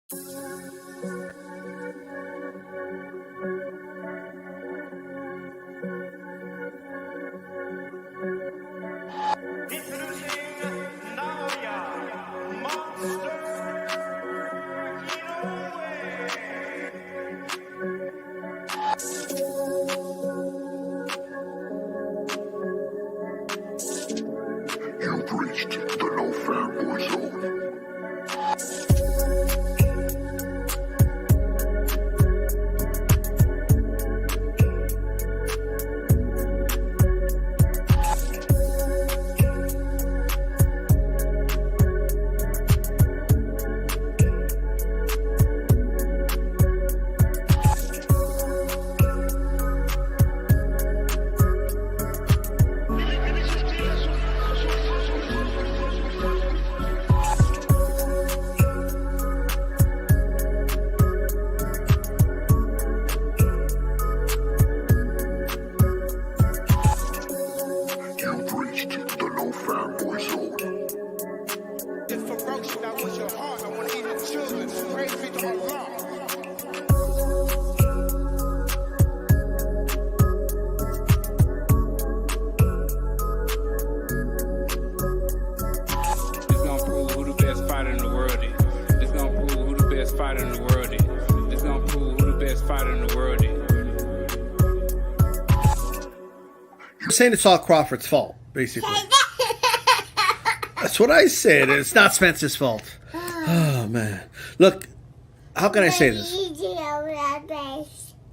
You've reached the No Fanboy Zone. You've reached the No Fanboy Zone. It's ferocious. I want your heart. I want to eat your children. Praise be to Allah. It's gonna prove who the best fighter in the world is. It's gonna prove who the best fighter in the world is. It's gonna prove who the best fighter in the world is. I'm saying it's all Crawford's fault, basically. That's what I said. It's not Spencer's fault. Oh, man. Look, how can I say this?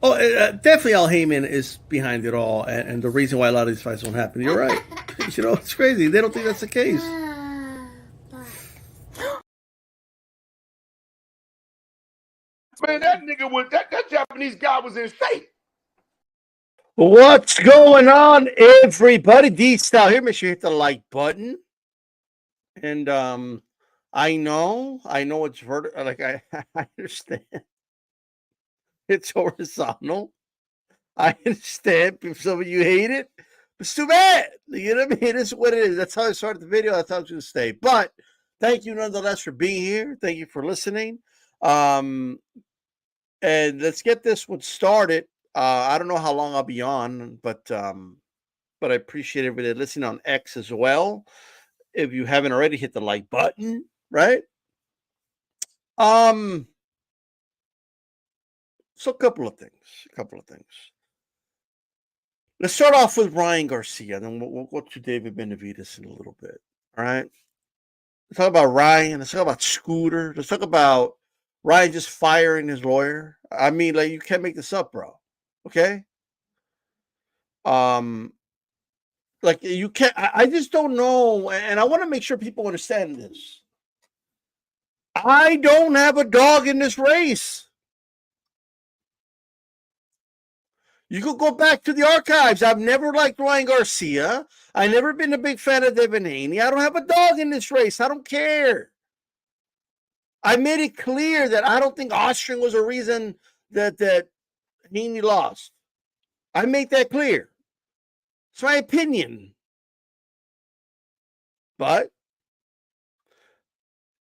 Oh, definitely Al Heyman is behind it all, and the reason why a lot of these fights won't happen. You're right. You know, it's crazy. They don't think that's the case. Man, that nigga was that Japanese guy was in shape. What's going on, everybody? D-Style here. Make sure you hit the like button. And I know it's vertical. Like I understand. It's horizontal. I understand if some of you hate it. But it's too bad. You know what I mean? It's what it is. That's how I started the video. That's how it's going to stay. But thank you nonetheless for being here. Thank you for listening. And let's get this one started. I don't know how long I'll be on, but I appreciate everybody listening on X as well. If you haven't already, hit the like button, right? So a couple of things. Let's start off with Ryan Garcia, then we'll go to David Benavidez in a little bit. All right. Let's talk about Ryan. Let's talk about Scooter. Let's talk about Ryan just firing his lawyer. I mean, like, you can't make this up, bro. Okay. Like, you can't. I just don't know, and I want to make sure people understand this. I don't have a dog in this race. You could go back to the archives. I've never liked Ryan Garcia. I've never been a big fan of David Haney. I don't have a dog in this race. I don't care. I made it clear that I don't think Austrian was a reason that Haney lost. I made that clear. It's my opinion. But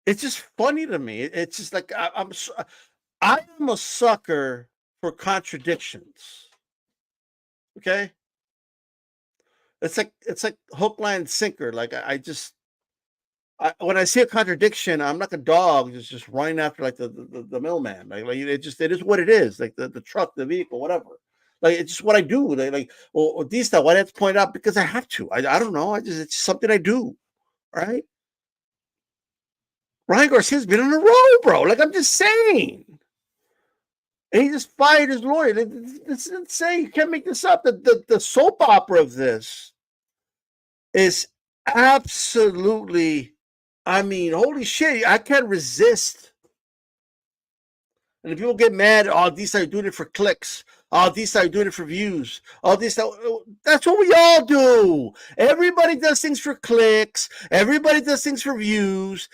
it's just funny to me. It's just like I'm a sucker for contradictions. Okay? It's like hook, line, and sinker. Like when I see a contradiction, I'm like a dog just running after like the mailman. Like it is what it is. Like the truck, the vehicle, whatever. Like it's just what I do. Well, D-Style, why do I have to point it out? Because I have to. I don't know. It's something I do. Right? Ryan Garcia's been in a row, bro. Like, I'm just saying. And he just fired his lawyer. It's insane. You can't make this up. The soap opera of this is absolutely, I mean, holy shit. I can't resist. And if people get mad, oh, these are doing it for clicks. Oh, these are doing it for views. Oh, that's what we all do. Everybody does things for clicks. Everybody does things for views.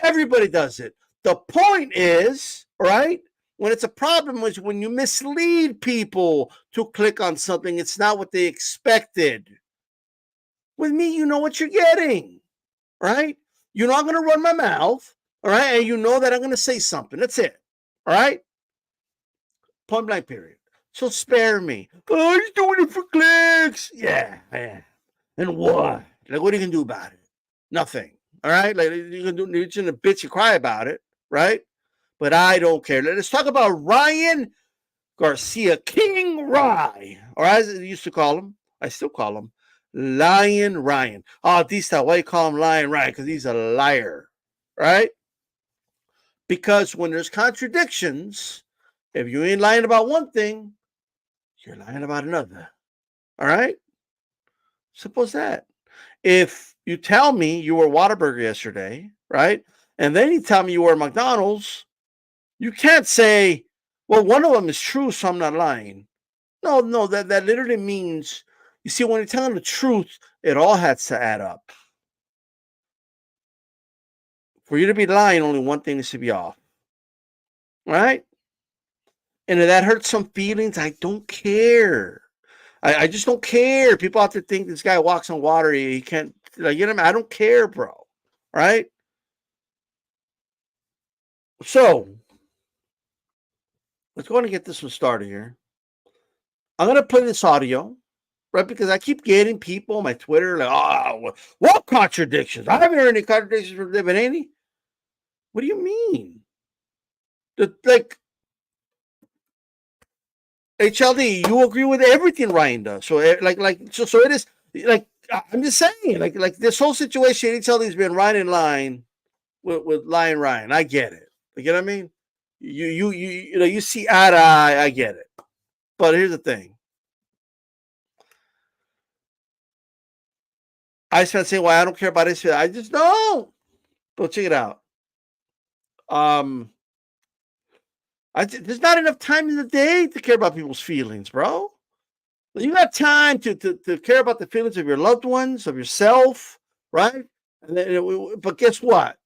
Everybody does it. The point is, right, when it's a problem is when you mislead people to click on something, it's not what they expected. With me, you know what you're getting, right? You're not going to run my mouth. All right. And you know that I'm going to say something. That's it. All right. Point blank period. So spare me. Oh, he's doing it for clicks. Yeah. And what? Like, what are you going to do about it? Nothing. All right. Like, you're going to bitch and cry about it. Right. But I don't care. Let's talk about Ryan Garcia, King Rye, or as I used to call him, I still call him Lion Ryan. Oh, DStyle, why you call him Lion Ryan? Because he's a liar, right? Because when there's contradictions, if you ain't lying about one thing, you're lying about another. All right? Suppose that. If you tell me you were Whataburger yesterday, right? And then you tell me you were McDonald's, you can't say, well, one of them is true, so I'm not lying. No, that literally means, you see, when you're telling the truth, it all has to add up. For you to be lying, only one thing is to be off. Right? And if that hurts some feelings, I don't care. I just don't care. People out there think this guy walks on water. He can't, like, you know what I mean? I don't care, bro. Right? So, let's go ahead and get this one started here. I'm going to play this audio, right? Because I keep getting people on my Twitter like, oh, what contradictions? I haven't heard any contradictions from David Haney. What do you mean? Like, HLD, you agree with everything Ryan does. So, so it is, like, I'm just saying, like this whole situation, HLD has been right in line with Lion Ryan. I get it. You get what I mean? You see eye to eye, I get it. But here's the thing. I spent saying, well, I don't care about his feelings. I just don't. Go check it out. There's not enough time in the day to care about people's feelings, bro. You got time to care about the feelings of your loved ones, of yourself, right? And then, but guess what?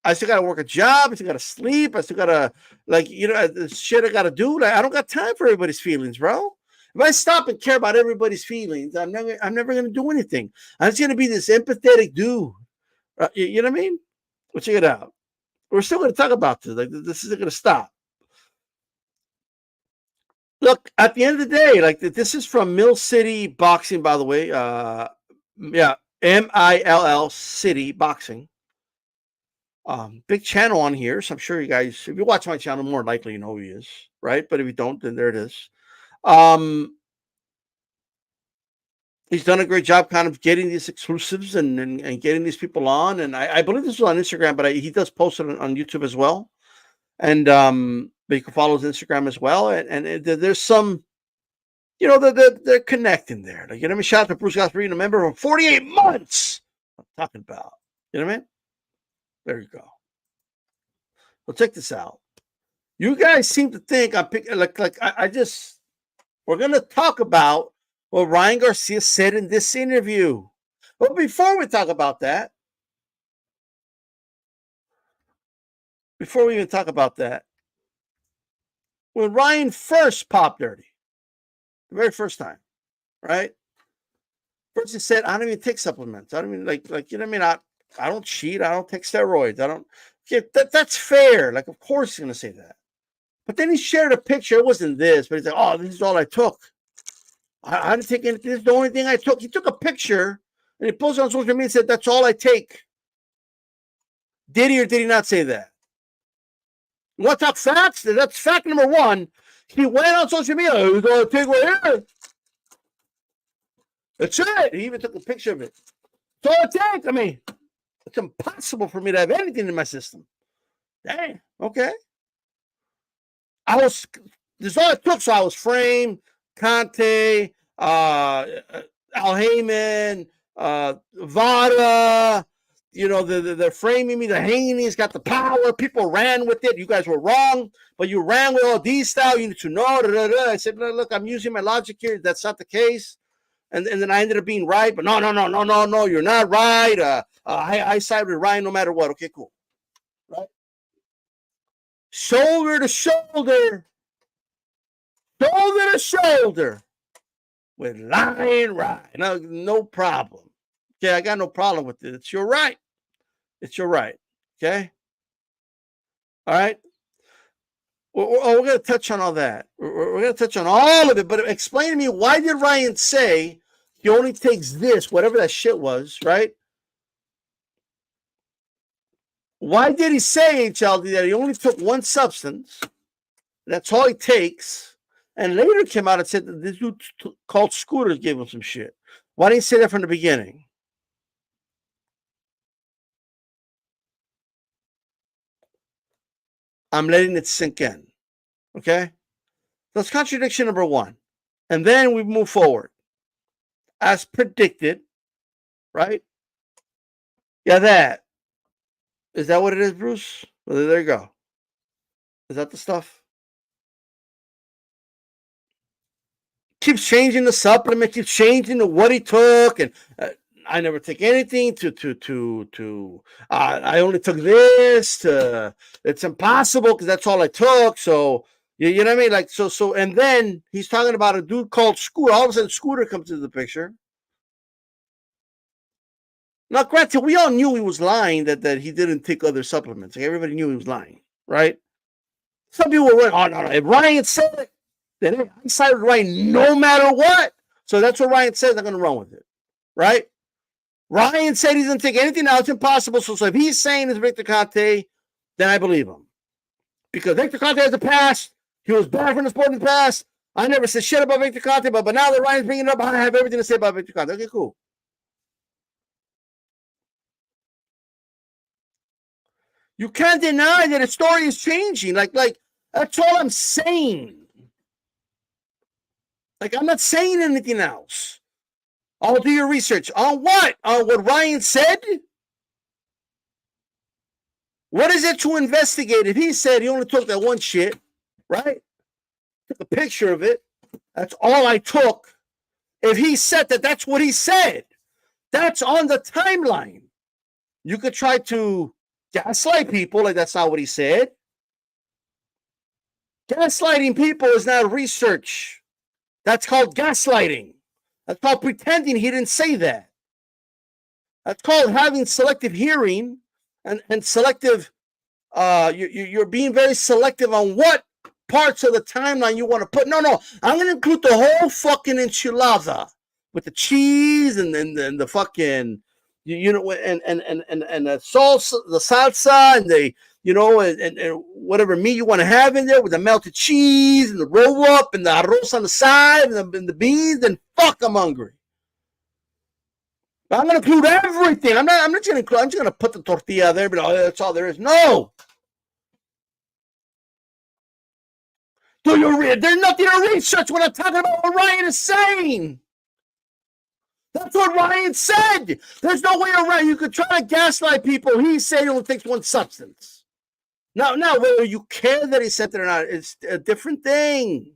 I still got to work a job. I still got to sleep. I still got to, the shit I got to do. Like, I don't got time for everybody's feelings, bro. If I stop and care about everybody's feelings, I'm never going to do anything. I'm just going to be this empathetic dude. You know what I mean? Well, check it out. We're still going to talk about this. Like, this isn't going to stop. Look, at the end of the day, like, this is from Mill City Boxing, by the way. Yeah, MILL City Boxing. Big channel on here, so I'm sure you guys, if you watch my channel, more likely you know who he is, right? But if you don't, then there it is. He's done a great job kind of getting these exclusives and getting these people on. And I believe this was on Instagram, but he does post it on YouTube as well. And but you can follow his Instagram as well. And there's some, they're connecting there. Like, you know what I mean? Shout out to Bruce Gasparino, a member for 48 months. I'm talking about. You know what I mean? There you go. Well, check this out. You guys seem to think I'm picking, we're going to talk about what Ryan Garcia said in this interview. But before we talk about that, when Ryan first popped dirty, the very first time, right? First he said, I don't even take supplements. I don't even you know what I mean? I don't cheat. I don't take steroids. I don't. Yeah, that's fair. Like, of course he's going to say that. But then he shared a picture. It wasn't this, but he's like, oh, this is all I took. I didn't take anything. This is the only thing I took. He took a picture and he posted on social media and said, that's all I take. Did he or did he not say that? You want to talk facts? That's fact number one. He went on social media. He's going to take right here. That's it. He even took a picture of it. That's all I take. I mean, it's impossible for me to have anything in my system. Dang. Okay. This is all it took. So I was framed. Conte, Al Heyman, Vada, they're framing me. The Haney's got the power. People ran with it. You guys were wrong, but you ran with all these style. You need to know. I said, look, I'm using my logic here. That's not the case. And then I ended up being right. But no, you're not right. I side with Ryan no matter what. Okay, cool. Right? Shoulder to shoulder. Shoulder to shoulder with Lion Ryan. No problem. Okay, I got no problem with it. It's your right. It's your right. Okay? All right. We're going to touch on all that. We're going to touch on all of it. But explain to me, why did Ryan say he only takes this, whatever that shit was, right? Why did he say, HLD, that he only took one substance? That's all he takes. And later came out and said that this dude called Scooter gave him some shit. Why didn't he say that from the beginning? I'm letting it sink in. Okay? That's contradiction number one. And then we move forward. As predicted, right? Yeah, that. Is that what it is, Bruce? Well, there you go. Is that the stuff? Keeps changing the supplement, keeps changing what he took, and I never take anything I only took this. It's impossible because that's all I took. So you know what I mean? Like so, and then he's talking about a dude called Scooter. All of a sudden, Scooter comes into the picture. Now, granted, we all knew he was lying that he didn't take other supplements. Like, everybody knew he was lying, right? Some people were like, oh no, if Ryan said it, then I sided with Ryan no matter what. So that's what Ryan says. I'm going to run with it, right? Ryan said he doesn't take anything else. It's impossible. So if he's saying it's Victor Conte, then I believe him. Because Victor Conte has a past. He was bad from the sport in the past. I never said shit about Victor Conte, but now that Ryan's bringing it up, I have everything to say about Victor Conte. Okay, cool. You can't deny that his story is changing. Like that's all I'm saying. Like, I'm not saying anything else. I'll do your research. On what? On what Ryan said? What is it to investigate? If he said he only took that one shit, right? Took a picture of it. That's all I took. If he said that, that's what he said. That's on the timeline. You could try to gaslight people like that's not what he said. Gaslighting people is not research. That's called gaslighting. That's called pretending he didn't say that. That's called having selective hearing and selective. You're being very selective on what parts of the timeline you want to put. No, I'm going to include the whole fucking enchilada with the cheese and the fucking and the salsa, and the and whatever meat you want to have in there with the melted cheese and the roll up and the arroz on the side and the beans, then fuck, I'm hungry. But I'm going to include everything. I'm not just going to include, I'm just going to put the tortilla there, but that's all there is. No. Do you read? There's nothing to research when I'm talking about what Ryan is saying. That's what Ryan said. There's no way around. You could try to gaslight people. He said he only takes one substance. Now, whether you care that he said that or not, it's a different thing.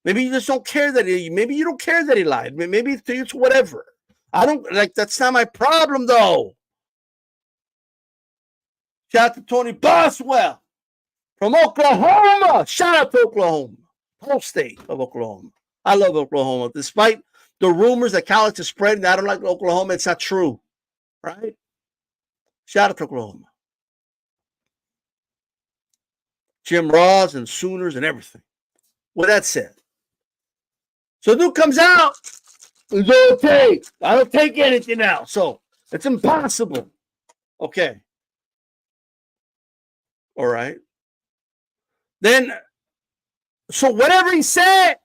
Maybe you just don't care that maybe you don't care that he lied. Maybe it's whatever. I don't like, that's not my problem though. Shout out to Tony Boswell from Oklahoma. Shout out to Oklahoma. Whole state of Oklahoma. I love Oklahoma. Despite the rumors that college is spreading, I don't like Oklahoma. It's not true. Right? Shout out to Oklahoma. Jim Ross and Sooners and everything. With that said, so dude comes out. Okay, I don't take anything now. So it's impossible. Okay. All right. Then, so whatever he said,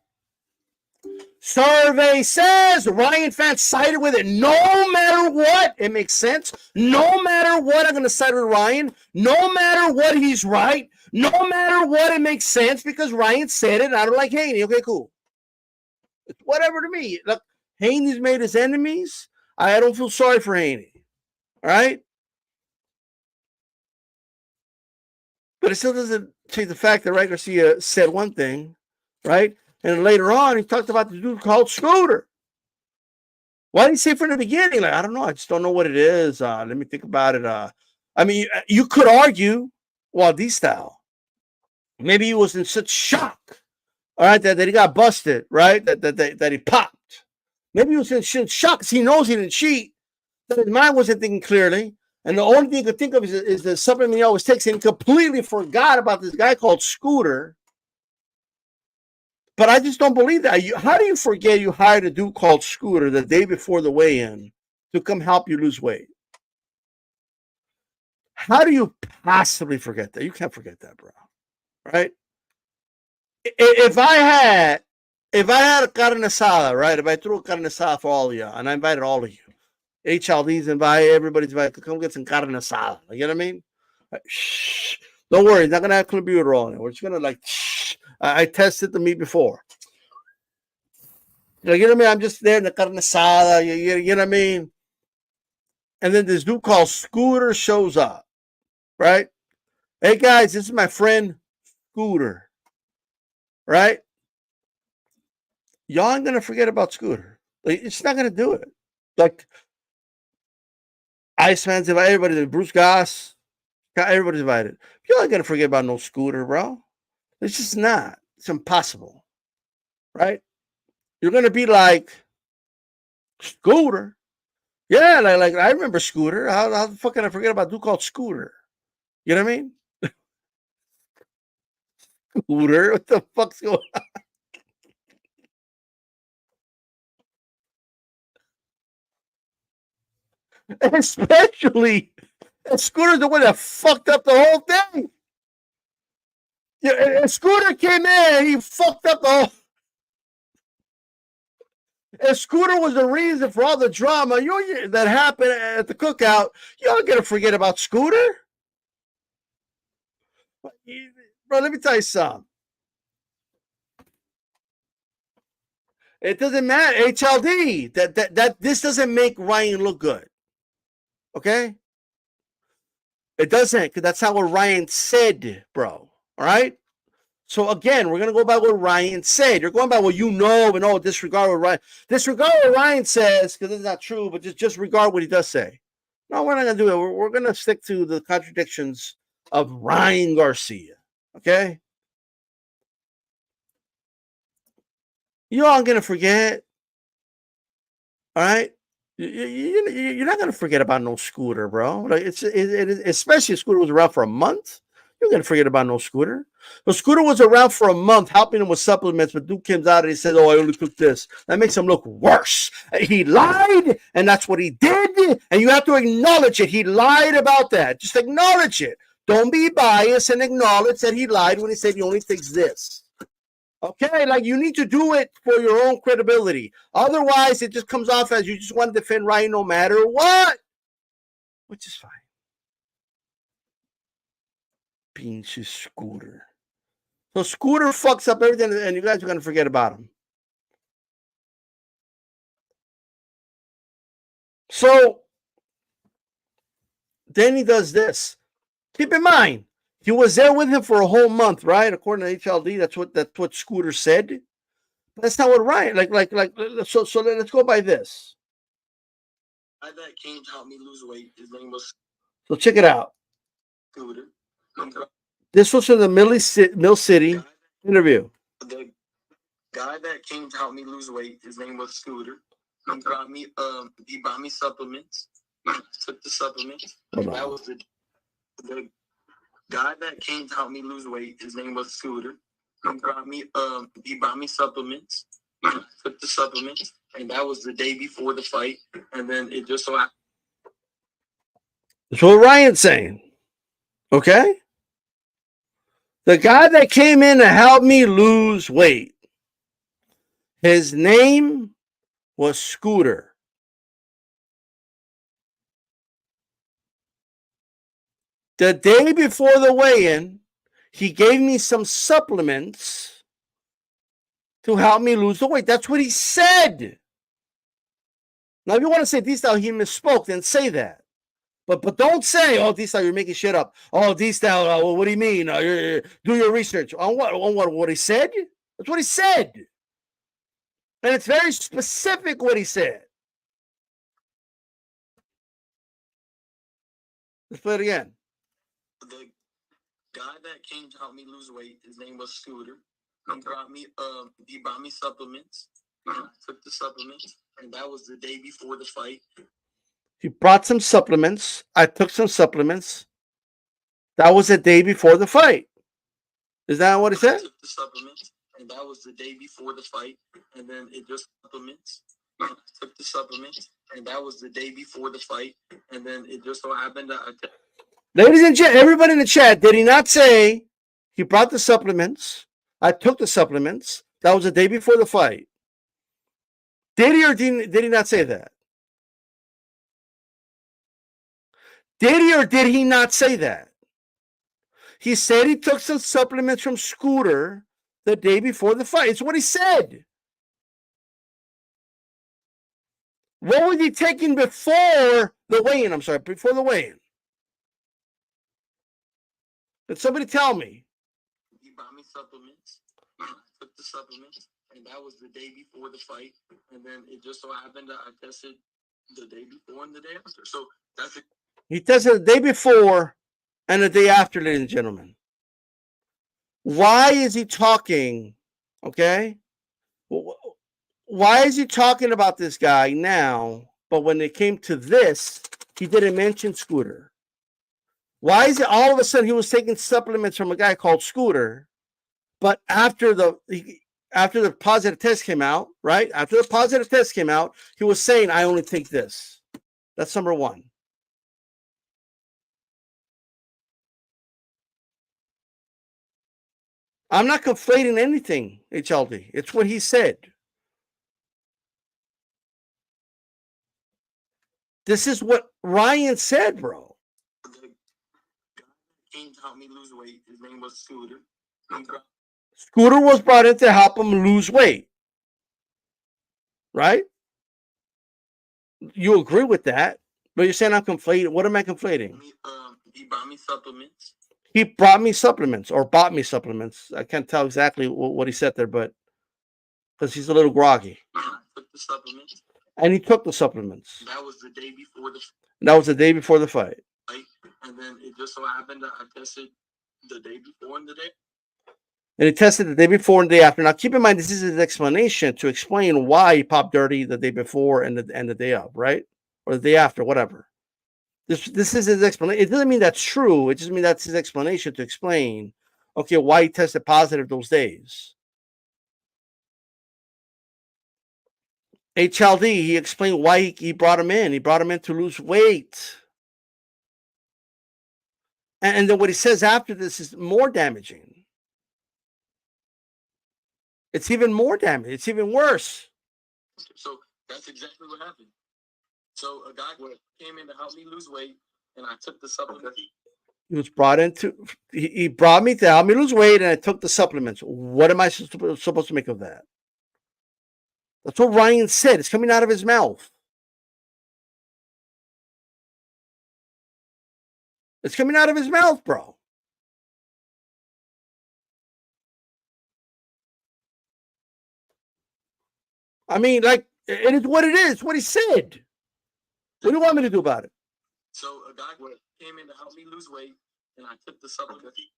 survey says Ryan fans sided with it. No matter what, it makes sense. No matter what, I'm going to side with Ryan. No matter what, he's right. No matter what, it makes sense because Ryan said it. And I don't like Haney. Okay, cool. It's whatever to me. Look, Haney's made his enemies. I don't feel sorry for Haney. All right? But it still doesn't change the fact that Ryan Garcia said one thing, right? And later on, he talked about the dude called Scooter. Why did he say from the beginning? Like, I don't know. I just don't know what it is. Let me think about it. I mean, you could argue, well, D-Style. Maybe he was in such shock, all right, that he got busted, right? That he popped. Maybe he was in shock because he knows he didn't cheat. That his mind wasn't thinking clearly. And the only thing you could think of is the supplement he always takes, and he completely forgot about this guy called Scooter. But I just don't believe that. How do you forget you hired a dude called Scooter the day before the weigh-in to come help you lose weight? How do you possibly forget that? You can't forget that, bro. Right? If I had a carne asada, right? If I threw a carne asada for all of you, and I invited all of you, HLD's invited, everybody's invited to come get some carne asada. You know what I mean? Shh. Don't worry, it's not gonna have clenbuterol in it. We're just gonna like shh. I tested the meat before. You know what I mean? I'm just there in the carne asada, you know what I mean? And then this dude called Scooter shows up, right? Hey guys, this is my friend Scooter, right? Y'all ain't gonna forget about Scooter. Like, it's not gonna do it. Like Iceman's invited, everybody, Bruce Goss, everybody's invited. Y'all ain't gonna forget about no Scooter, bro. It's just not. It's impossible, right? You're gonna be like Scooter. Yeah, like I remember Scooter. How the fuck can I forget about a dude called Scooter? You know what I mean? Scooter, what the fuck's going on? Especially, Scooter's the one that fucked up the whole thing. Yeah, and Scooter came in and he fucked up the whole. And Scooter was the reason for all the drama that happened at the cookout. Y'all gonna forget about Scooter? Bro, let me tell you something. It doesn't matter. HLD. That this doesn't make Ryan look good. Okay? It doesn't, because that's not what Ryan said, bro. All right? So again, we're gonna go by what Ryan said. You're going by what you know, and disregard what Ryan says, because it's not true, but just regard what he does say. No, we're not gonna do it. We're gonna stick to the contradictions of Ryan Garcia. Okay? You all gonna forget. All right? You're not gonna forget about no Scooter, bro. Like especially if Scooter was around for a month. You're gonna forget about no Scooter. But Scooter was around for a month, helping him with supplements. But dude comes out and he says, "Oh, I only took this." That makes him look worse. He lied, and that's what he did. And you have to acknowledge it. He lied about that. Just acknowledge it. Don't be biased and acknowledge that he lied when he said he only takes this. Okay, like you need to do it for your own credibility. Otherwise, it just comes off as you just want to defend Ryan no matter what, which is fine. Pinche Scooter. So Scooter fucks up everything, and you guys are going to forget about him. So then he does this. Keep in mind, he was there with him for a whole month, right? According to HLD, that's what Scooter said. But that's not what Ryan So let's go by this. That came to help me lose weight. His name was. So check it out. Scooter. This was from the Mill City interview. The guy that came to help me lose weight, his name was Scooter. He brought me supplements. I took the supplements. That was the guy that came to help me lose weight. His name was Scooter. He brought me supplements. I took the supplements, and that was the day before the fight. And then it just so happened. That's what Ryan's saying. Okay? The guy that came in to help me lose weight, his name was Scooter. The day before the weigh-in, he gave me some supplements to help me lose the weight. That's what he said. Now, if you want to say DStyle, he misspoke, then say that. But don't say, "Oh, DStyle, you're making shit up." "Oh, DStyle, what do you mean? Do your research." On what? On what he said? That's what he said. And it's very specific what he said. Let's play it again. The guy that came to help me lose weight, his name was Scooter. He brought me supplements. I took the supplements, and that was the day before the fight. He brought some supplements. I took some supplements. That was the day before the fight. Is that what he said? I took the supplements, and that was the day before the fight, and then it just supplements. I took the supplements, and that was the day before the fight, and then it just so happened that Ladies and gentlemen, everybody in the chat, did he not say he brought the supplements? I took the supplements. That was the day before the fight. Did he or did he not say that? Did he or did he not say that? He said he took some supplements from Scooter the day before the fight. It's what he said. What was he taking before the weigh-in? I'm sorry, before the weigh-in. Did somebody tell me? he bought me supplements. I took the supplements, and that was the day before the fight, and then it just so happened that I tested the day before and the day after. So that's it. He tested the day before and the day after, ladies and gentlemen. Why is he talking? Okay? Why is he talking about this guy now, but when it came to this, he didn't mention Scooter? Why is it all of a sudden he was taking supplements from a guy called Scooter, but after the positive test came out, right? After the positive test came out, he was saying, I only take this. That's number one. I'm not conflating anything, HLD. It's what he said. This is what Ryan said, bro. The guy came to help me lose weight. His name was Scooter. Scooter was brought in to help him lose weight. Right? You agree with that, but you're saying I'm conflating. What am I conflating? He bought me supplements. He brought me supplements or bought me supplements. I can't tell exactly what he said there, but because he's a little groggy. I took the supplements. And he took the supplements. That was the day before the That was the day before the fight. fight, and then it just so happened that I tested the day before and the day. And he tested the day before and the day after. Now, keep in mind, this is his explanation to explain why he popped dirty the day before and the day of, right? Or the day after, whatever. This is his explanation. It doesn't mean that's true. It just means that's his explanation to explain, okay, why he tested positive those days. HLD, he explained why he brought him in. He brought him in to lose weight. And then what he says after this is more damaging. It's even more damaging. It's even worse. So that's exactly what happened. So a guy came in to help me lose weight, and I took the supplements. He was brought into. He brought me to help me lose weight, and I took the supplements. What am I supposed to make of that? That's what Ryan said. It's coming out of his mouth. It's coming out of his mouth, bro. I mean, like, it is what it is. What he said. What do you want me to do about it? So a guy came in to help me lose weight, and I took the supplements he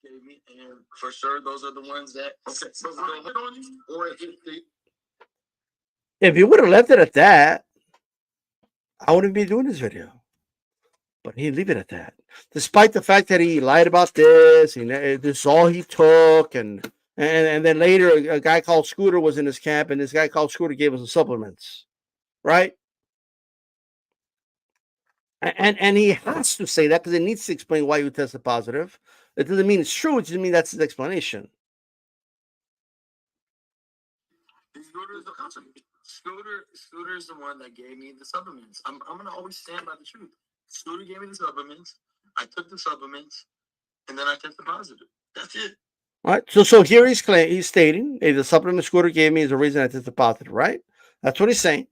gave me, and for sure, those are the ones that. Okay, so hit on you, or if you would have left it at that, I wouldn't be doing this video. But he leave it at that, despite the fact that he lied about this. This is all he took, and then later a guy called Scooter was in his camp, and this guy called Scooter gave him some supplements, right? And he has to say that because it needs to explain why you tested positive. It doesn't mean it's true. It just means that's his explanation. Scooter is the one that gave me the supplements. I'm gonna always stand by the truth. Scooter gave me the supplements. I took the supplements, and then I tested positive. That's it. All right. So here he's stating, hey, the supplement Scooter gave me is the reason I tested positive, right? That's what he's saying.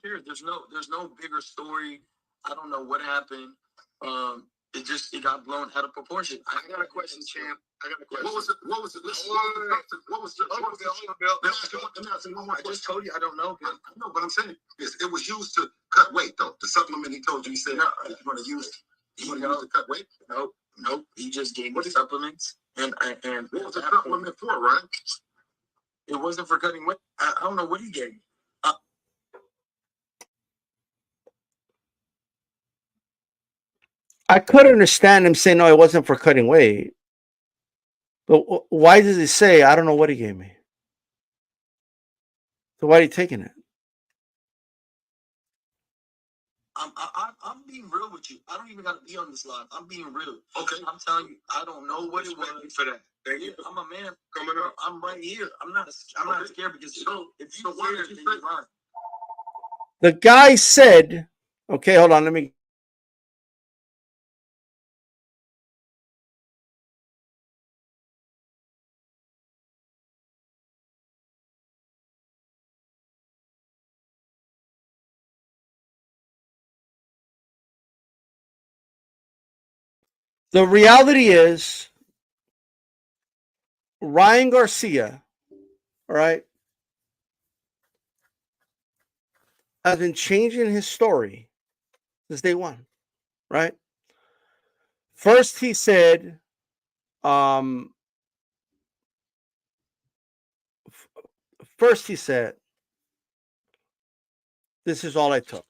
There's no bigger story. I don't know what happened. It got blown out of proportion. I got a question, champ. I got a question. What was it? What was the? I just told you I don't know. I know, but I'm saying is it was used to cut weight though. The supplement he told you, he said you're going to use to cut weight. Nope. He just gave me supplements and what was the supplement for, right? It wasn't for cutting weight. I don't know what he gave me. I could understand him saying, no, it wasn't for cutting weight. But why does he say, I don't know what he gave me? So why are you taking it? I'm being real with you. I don't even got to be on this live. I'm being real. Okay. I'm telling you, I don't know what it was. For that. Thank you. I'm a man coming up. I'm right here. I'm not scared because if you why did you say that? The guy said, okay, hold on, let me. The reality is, Ryan Garcia, all right, has been changing his story since day one, right? First, he said, this is all I took.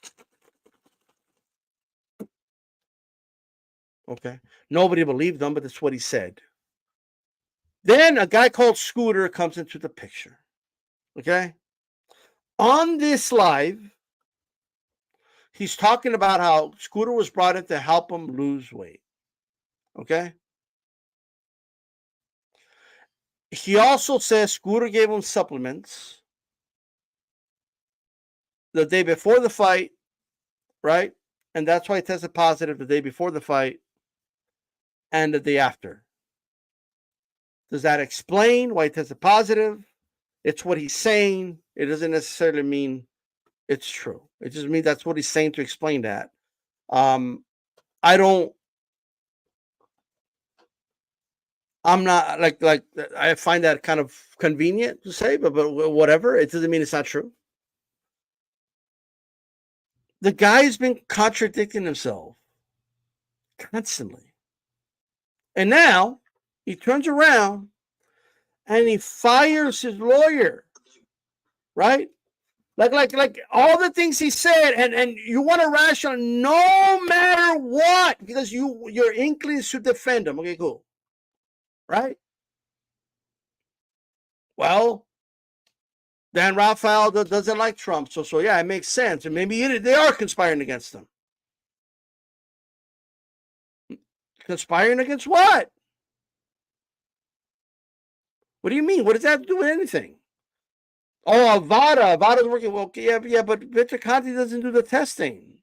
Okay. Nobody believed him, but that's what he said. Then a guy called Scooter comes into the picture. Okay. On this live, he's talking about how Scooter was brought in to help him lose weight. Okay. He also says Scooter gave him supplements the day before the fight, right? And that's why he tested positive the day before the fight and the day after. Does that explain why he tested positive? It's what he's saying. It doesn't necessarily mean it's true. It just means that's what he's saying to explain that. I'm not like I find that kind of convenient to say, but whatever. It doesn't mean it's not true. The guy's been contradicting himself constantly. And now he turns around and he fires his lawyer, right? Like all the things he said, and you want to rational no matter what, because your inklings to defend him. Okay, cool. Right? Well, Dan Rafael doesn't like Trump, so yeah, it makes sense. And maybe they are conspiring against him. Conspiring against what? What do you mean? What does that have to do with anything? Oh, Avada's working. Well, yeah, but Victor Conte doesn't do the testing.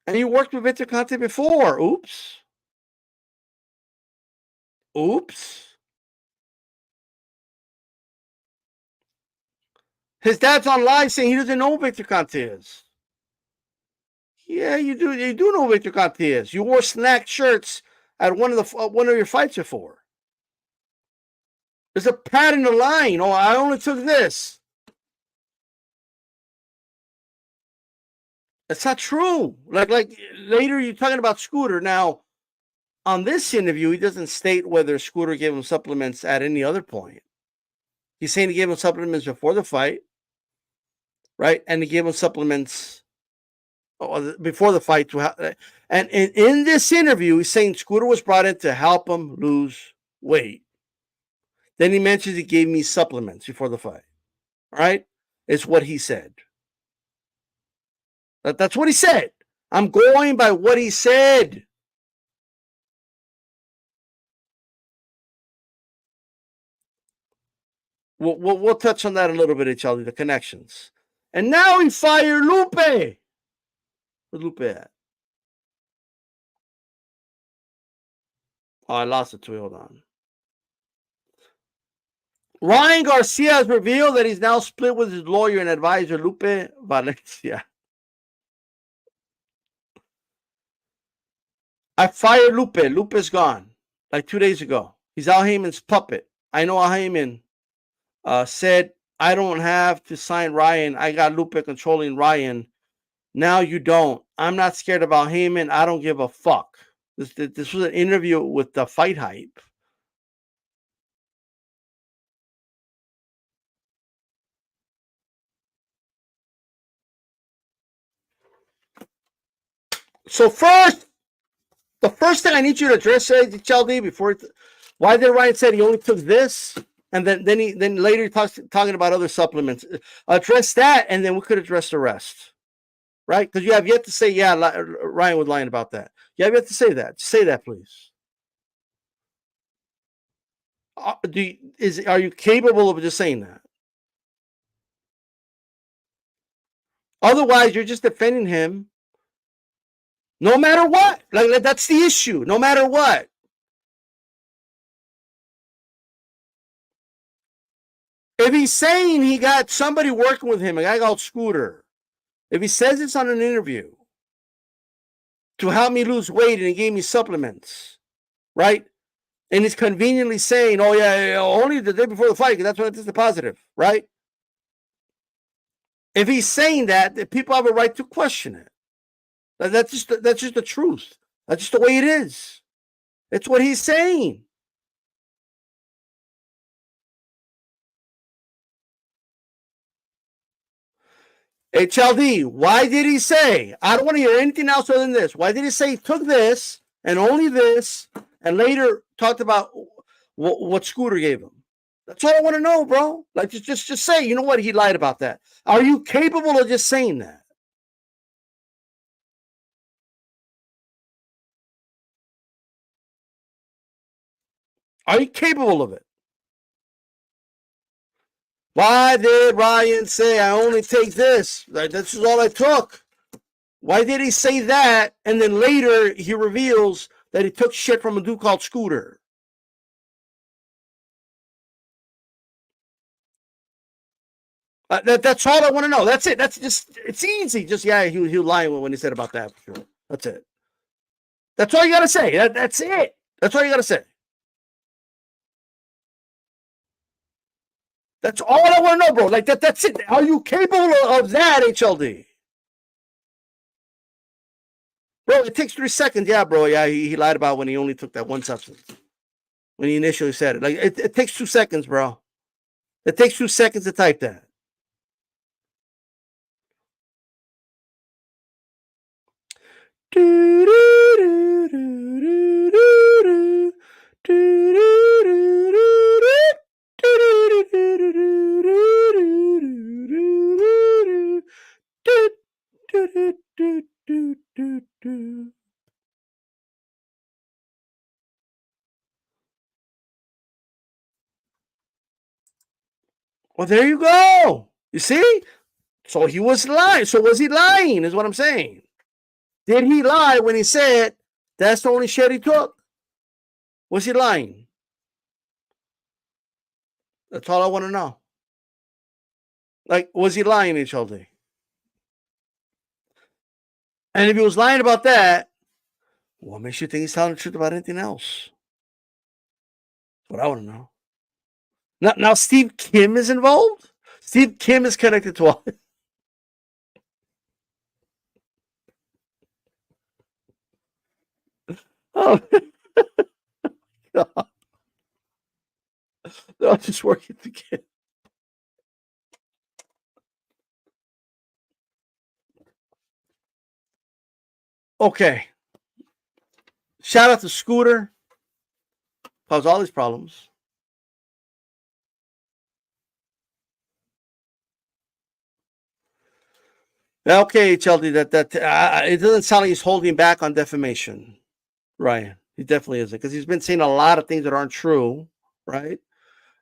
And you worked with Victor Conte before. Oops. His dad's on live saying he doesn't know who Victor Conte is. Yeah, you do. You do know who Victor Conte is. You wore snack shirts at one of your fights before. There's a pad in the line. Oh, I only took this. That's not true. Like later you're talking about Scooter. Now, on this interview, he doesn't state whether Scooter gave him supplements at any other point. He's saying he gave him supplements before the fight, right? And he gave him supplements before the fight. And in this interview, he's saying Scooter was brought in to help him lose weight. Then he mentions he gave me supplements before the fight. All right? It's what he said. That's what he said. I'm going by what he said. We'll touch on that a little bit, Charlie, the connections. And now he fired Lupe. Where's Lupe at? Oh, I lost it too. Hold on. Ryan Garcia has revealed that he's now split with his lawyer and advisor, Lupe Valencia. I fired Lupe. Lupe's gone. Like 2 days ago. He's Al Heyman's puppet. I know Al Heyman said, I don't have to sign Ryan. I got Lupe controlling Ryan. Now you don't. I'm not scared of Al Heyman. I don't give a fuck. This was an interview with the Fight Hype. So first, the first thing I need you to address, HLD, before why did Ryan say he only took this, and then later he talking about other supplements. Address that, and then we could address the rest, right? Because you have yet to say, yeah, Ryan was lying about that. You have yet to say that. Say that, please. Are you capable of just saying that? Otherwise, you're just defending him. No matter what, like that's the issue. No matter what. If he's saying he got somebody working with him, a guy called Scooter, if he says it's on an interview to help me lose weight and he gave me supplements, right? And he's conveniently saying, oh, yeah, only the day before the fight, because that's when it tested positive, right? If he's saying that, people have a right to question it. That's just the truth. That's just the way it is. It's what he's saying. HLD, why did he say? I don't want to hear anything else other than this. Why did he say he took this and only this, and later talked about what Scooter gave him? That's all I want to know, bro. Like, just say, you know what? He lied about that. Are you capable of just saying that? Are you capable of it? Why did Ryan say I only take this? This is all I took. Why did he say that? And then later he reveals that he took shit from a dude called Scooter. That's all I want to know. That's it. That's just, it's easy. Just, yeah, he lied when he said about that. For sure. That's it. That's all you got to say. That's it. That's all you got to say. That's all I want to know, bro. Like that's it. Are you capable of that, HLD? Bro, it takes 3 seconds. Yeah, bro. Yeah, he lied about when he only took that one substance. When he initially said it. Like, it takes 2 seconds, bro. It takes 2 seconds to type that. Well, there you go. You see? So he was lying. So was he lying, is what I'm saying. Did he lie when he said that's the only shit he took? Was he lying? That's all I want to know. Like, was he lying, HLD? And if he was lying about that, what makes you think he's telling the truth about anything else? That's what I want to know. Now Steve Kim is involved? Steve Kim is connected to all. Oh, God. They're all just working together. Okay. Shout out to Scooter. Caused all these problems. Okay, HLD, it doesn't sound like he's holding back on defamation, Ryan. He definitely isn't, because he's been saying a lot of things that aren't true, right?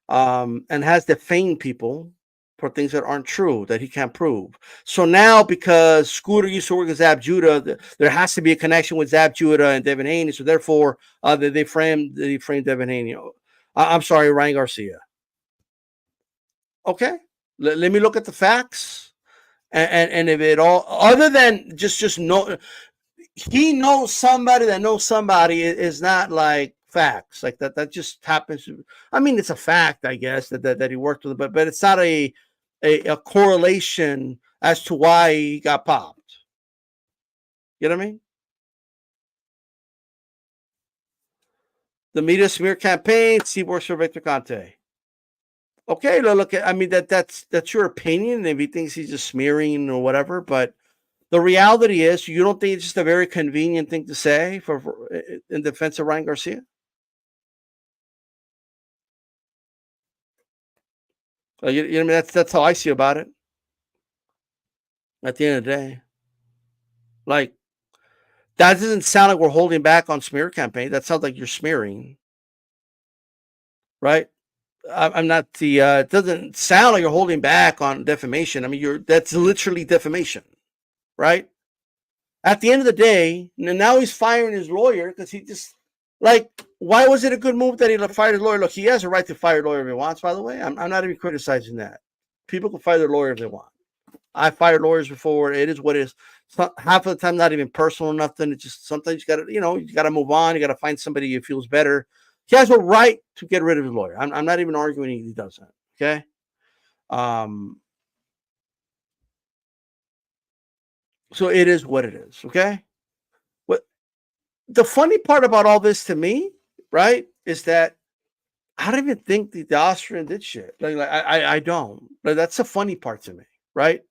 And has defamed people for things that aren't true, that he can't prove. So now, because Scooter used to work with Zab Judah, there has to be a connection with Zab Judah and Devin Haney. So therefore, they framed Devin Haney. I'm sorry, Ryan Garcia. Okay, let me look at the facts. And if it all, other than just know, he knows somebody that knows somebody is not like facts like that. That just happens. I mean, it's a fact, I guess, that he worked with, but it's not a correlation as to why he got popped. You know what I mean? The media smear campaign. Steve works for Victor Conte. Okay, look. I mean, that's your opinion. If he thinks he's just smearing or whatever, but The reality is, you don't think it's just a very convenient thing to say for in defense of Ryan Garcia? You know what I mean? That's how I see about it. At the end of the day, like, that doesn't sound like we're holding back on smear campaign. That sounds like you're smearing, right? I'm not the. It doesn't sound like you're holding back on defamation. I mean, that's literally defamation, right? At the end of the day, now he's firing his lawyer because he just, like, why was it a good move that he fired his lawyer? Look, he has a right to fire a lawyer if he wants, by the way. I'm not even criticizing that. People can fire their lawyer if they want. I fired lawyers before. It is what it is. Half of the time, not even personal or nothing. It's just sometimes you got to move on. You got to find somebody who feels better. He has a right to get rid of his lawyer. I'm not even arguing he does that. Okay. So it is what it is. Okay. What the funny part about all this to me, right, is that I don't even think the Austrian did shit. Like I don't. But that's the funny part to me, right?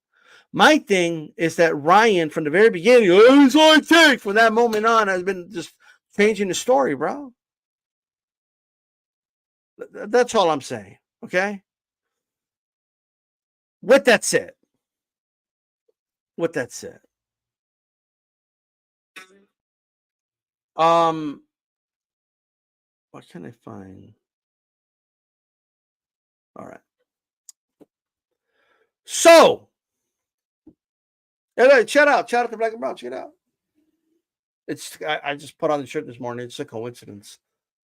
My thing is that Ryan, from the very beginning, it's all it takes. From that moment on, has been just changing the story, bro. That's all I'm saying. Okay. With that said, what can I find? All right. So, hey, shout out to Black and Brown. Check it out. I just put on the shirt this morning. It's a coincidence.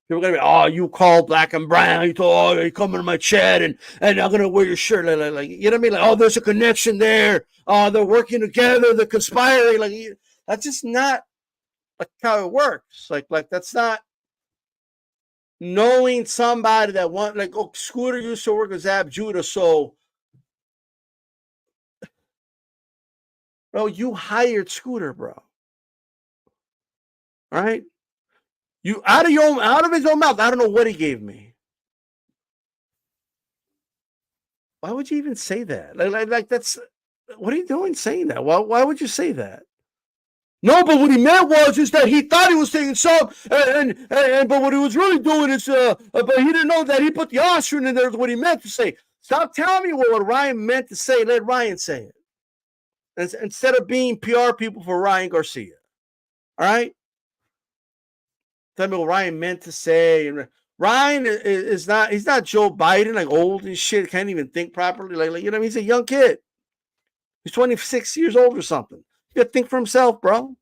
People are gonna be, oh, you call Black and Brown. You told, oh, you come into my chat and I'm gonna wear your shirt. Like, you know what I mean? Like, oh, there's a connection there. Oh, they're working together. They're conspiring. Like, that's just not like how it works. Like that's not knowing somebody that like, oh, Scooter used to work with Zab Judah, so bro, you hired Scooter, bro. All right? You out of his own mouth. I don't know what he gave me. Why would you even say that? Like that's, what are you doing saying that? Why would you say that? No, but what he meant is that he thought he was taking some, and but what he was really doing is, but he didn't know that he put the Austrian in there. Is what he meant to say. Stop telling me what Ryan meant to say. Let Ryan say it instead of being PR people for Ryan Garcia. All right. Tell me what Ryan meant to say. And Ryan is not, he's not Joe Biden, like old and shit, can't even think properly. Like you know, he's a young kid. He's 26 years old or something. You gotta think for himself, bro.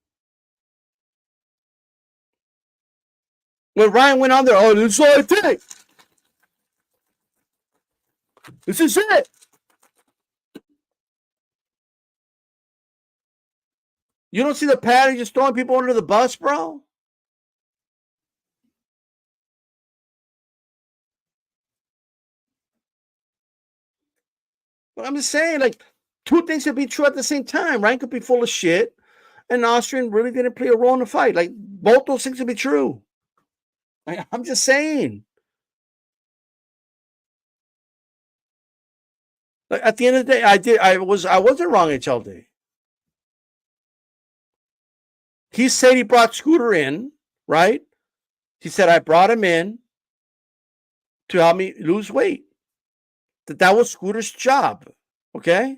When Ryan went on there, oh, this is all it takes. This is it. You don't see the pattern just throwing people under the bus, bro? But I'm just saying, like, two things could be true at the same time. Ryan could be full of shit, and Austrian really didn't play a role in the fight. Like, both those things could be true. I'm just saying. Like, at the end of the day, I wasn't wrong, HLD. He said he brought Scooter in, right? He said, I brought him in to help me lose weight. That was Scooter's job, okay?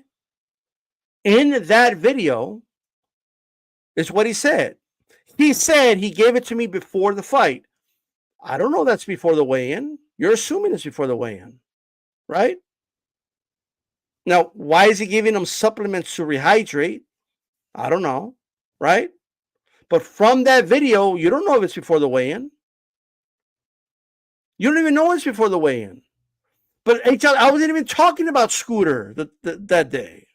In that video is what he said. He said he gave it to me before the fight. I don't know that's before the weigh-in. You're assuming it's before the weigh-in, right? Now, why is he giving him supplements to rehydrate? I don't know, right? But from that video, you don't know if it's before the weigh-in. You don't even know it's before the weigh-in. But I wasn't even talking about Scooter that day.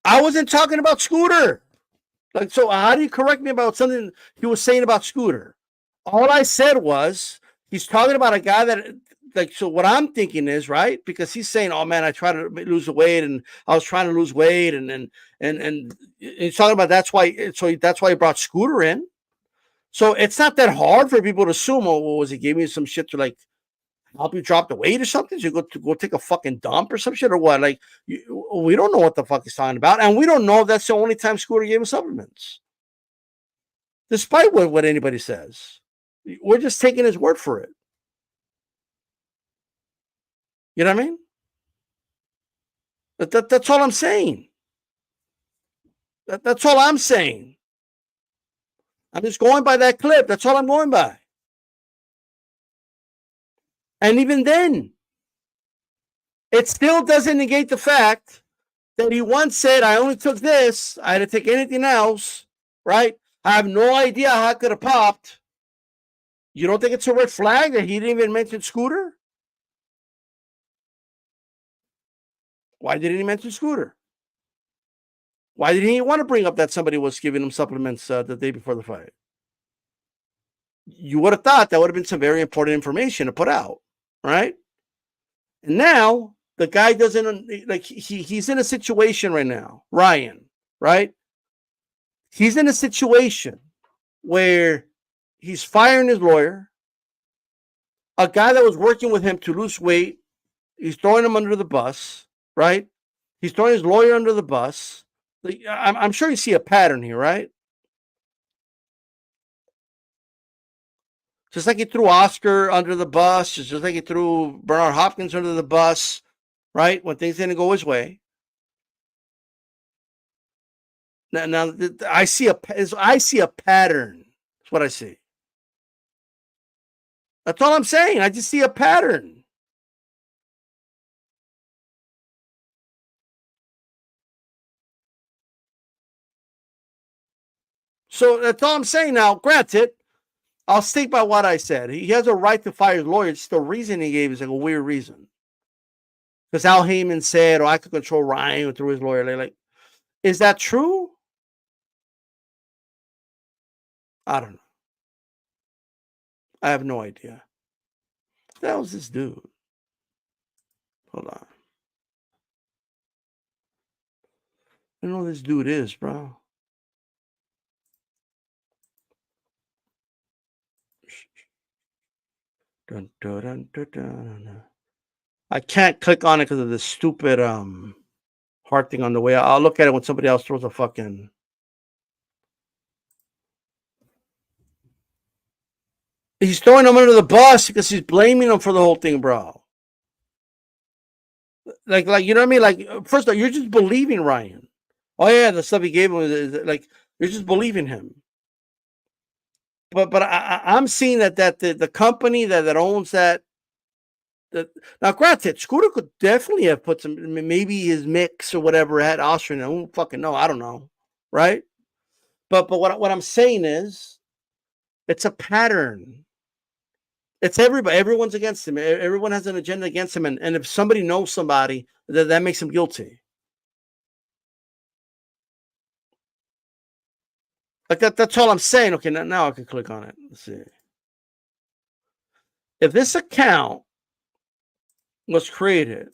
I wasn't talking about Scooter. Like, so how do you correct me about something he was saying about Scooter? All I said was he's talking about a guy that, like, so what I'm thinking is, right, because he's saying, oh man, I tried to lose the weight and I was trying to lose weight, and he's talking about that's why he brought Scooter in. So it's not that hard for people to assume, oh, was he giving me some shit to like help you drop the weight or something? Did you go take a fucking dump or some shit or what? Like, we don't know what the fuck he's talking about, and we don't know if that's the only time Scooter gave him supplements. Despite what anybody says, we're just taking his word for it. You know what I mean? That's all I'm saying. That's all I'm saying. I'm just going by that clip. That's all I'm going by. And even then, it still doesn't negate the fact that he once said, I only took this. I didn't take anything else, right? I have no idea how I could have popped. You don't think it's a red flag that he didn't even mention Scooter? Why didn't he mention Scooter? Why didn't he want to bring up that somebody was giving him supplements the day before the fight? You would have thought that would have been some very important information to put out, right? And now the guy doesn't, like, he's in a situation right now, Ryan, right? He's in a situation where he's firing his lawyer, a guy that was working with him to lose weight. He's throwing him under the bus, right? He's throwing his lawyer under the bus. I'm sure you see a pattern here, right? Just like he threw Oscar under the bus, just like he threw Bernard Hopkins under the bus, right? When things didn't go his way. Now I see a pattern. That's what I see. That's all I'm saying. I just see a pattern. So that's all I'm saying. Now, granted, I'll stick by what I said. He has a right to fire his lawyer. It's the reason he gave is like a weird reason. Because Al Heyman said, I could control Ryan through his lawyer. Like, is that true? I don't know. I have no idea. That was this dude. Hold on. I don't know who this dude is, bro. Dun, dun, dun, dun, dun. I can't click on it because of this stupid heart thing on the way. I'll look at it when somebody else throws a fucking. He's throwing him under the bus because he's blaming him for the whole thing, bro. Like you know what I mean? Like, first of all, you're just believing Ryan. Oh yeah, the stuff he gave him is like you're just believing him. But I'm seeing that the company that owns that. Now, granted, Scooter could definitely have put some, maybe his mix or whatever had Austrian. I don't fucking know. I don't know, right? But what I'm saying is, it's a pattern. It's everybody. Everyone's against him. Everyone has an agenda against him, and if somebody knows somebody, that makes him guilty. Like that's all I'm saying. Okay, now I can click on it. Let's see. If this account was created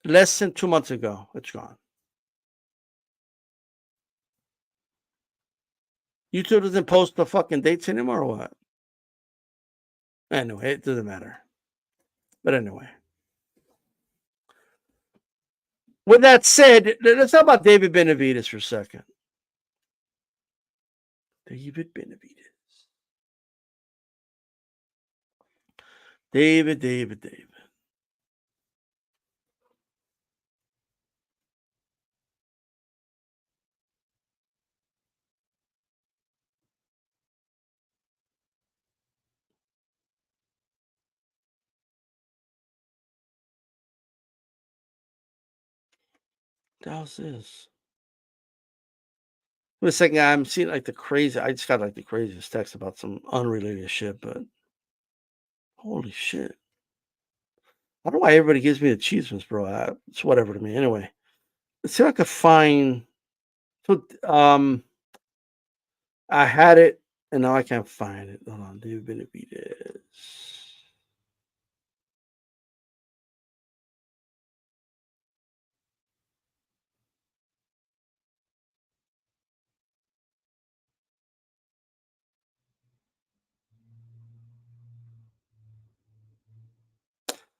less than 2 months ago, it's gone. YouTube doesn't post the fucking dates anymore or what? Anyway, it doesn't matter. But anyway. With that said, let's talk about David Benavidez for a second. David Benavidez. David. What the hell's this? For a second, I'm seeing like the crazy. I just got like the craziest text about some unrelated shit, but holy shit. I don't know why everybody gives me the achievements, bro. It's whatever to me. Anyway, let's see if I could find. So, I had it, and now I can't find it. Hold on, David Benavidez.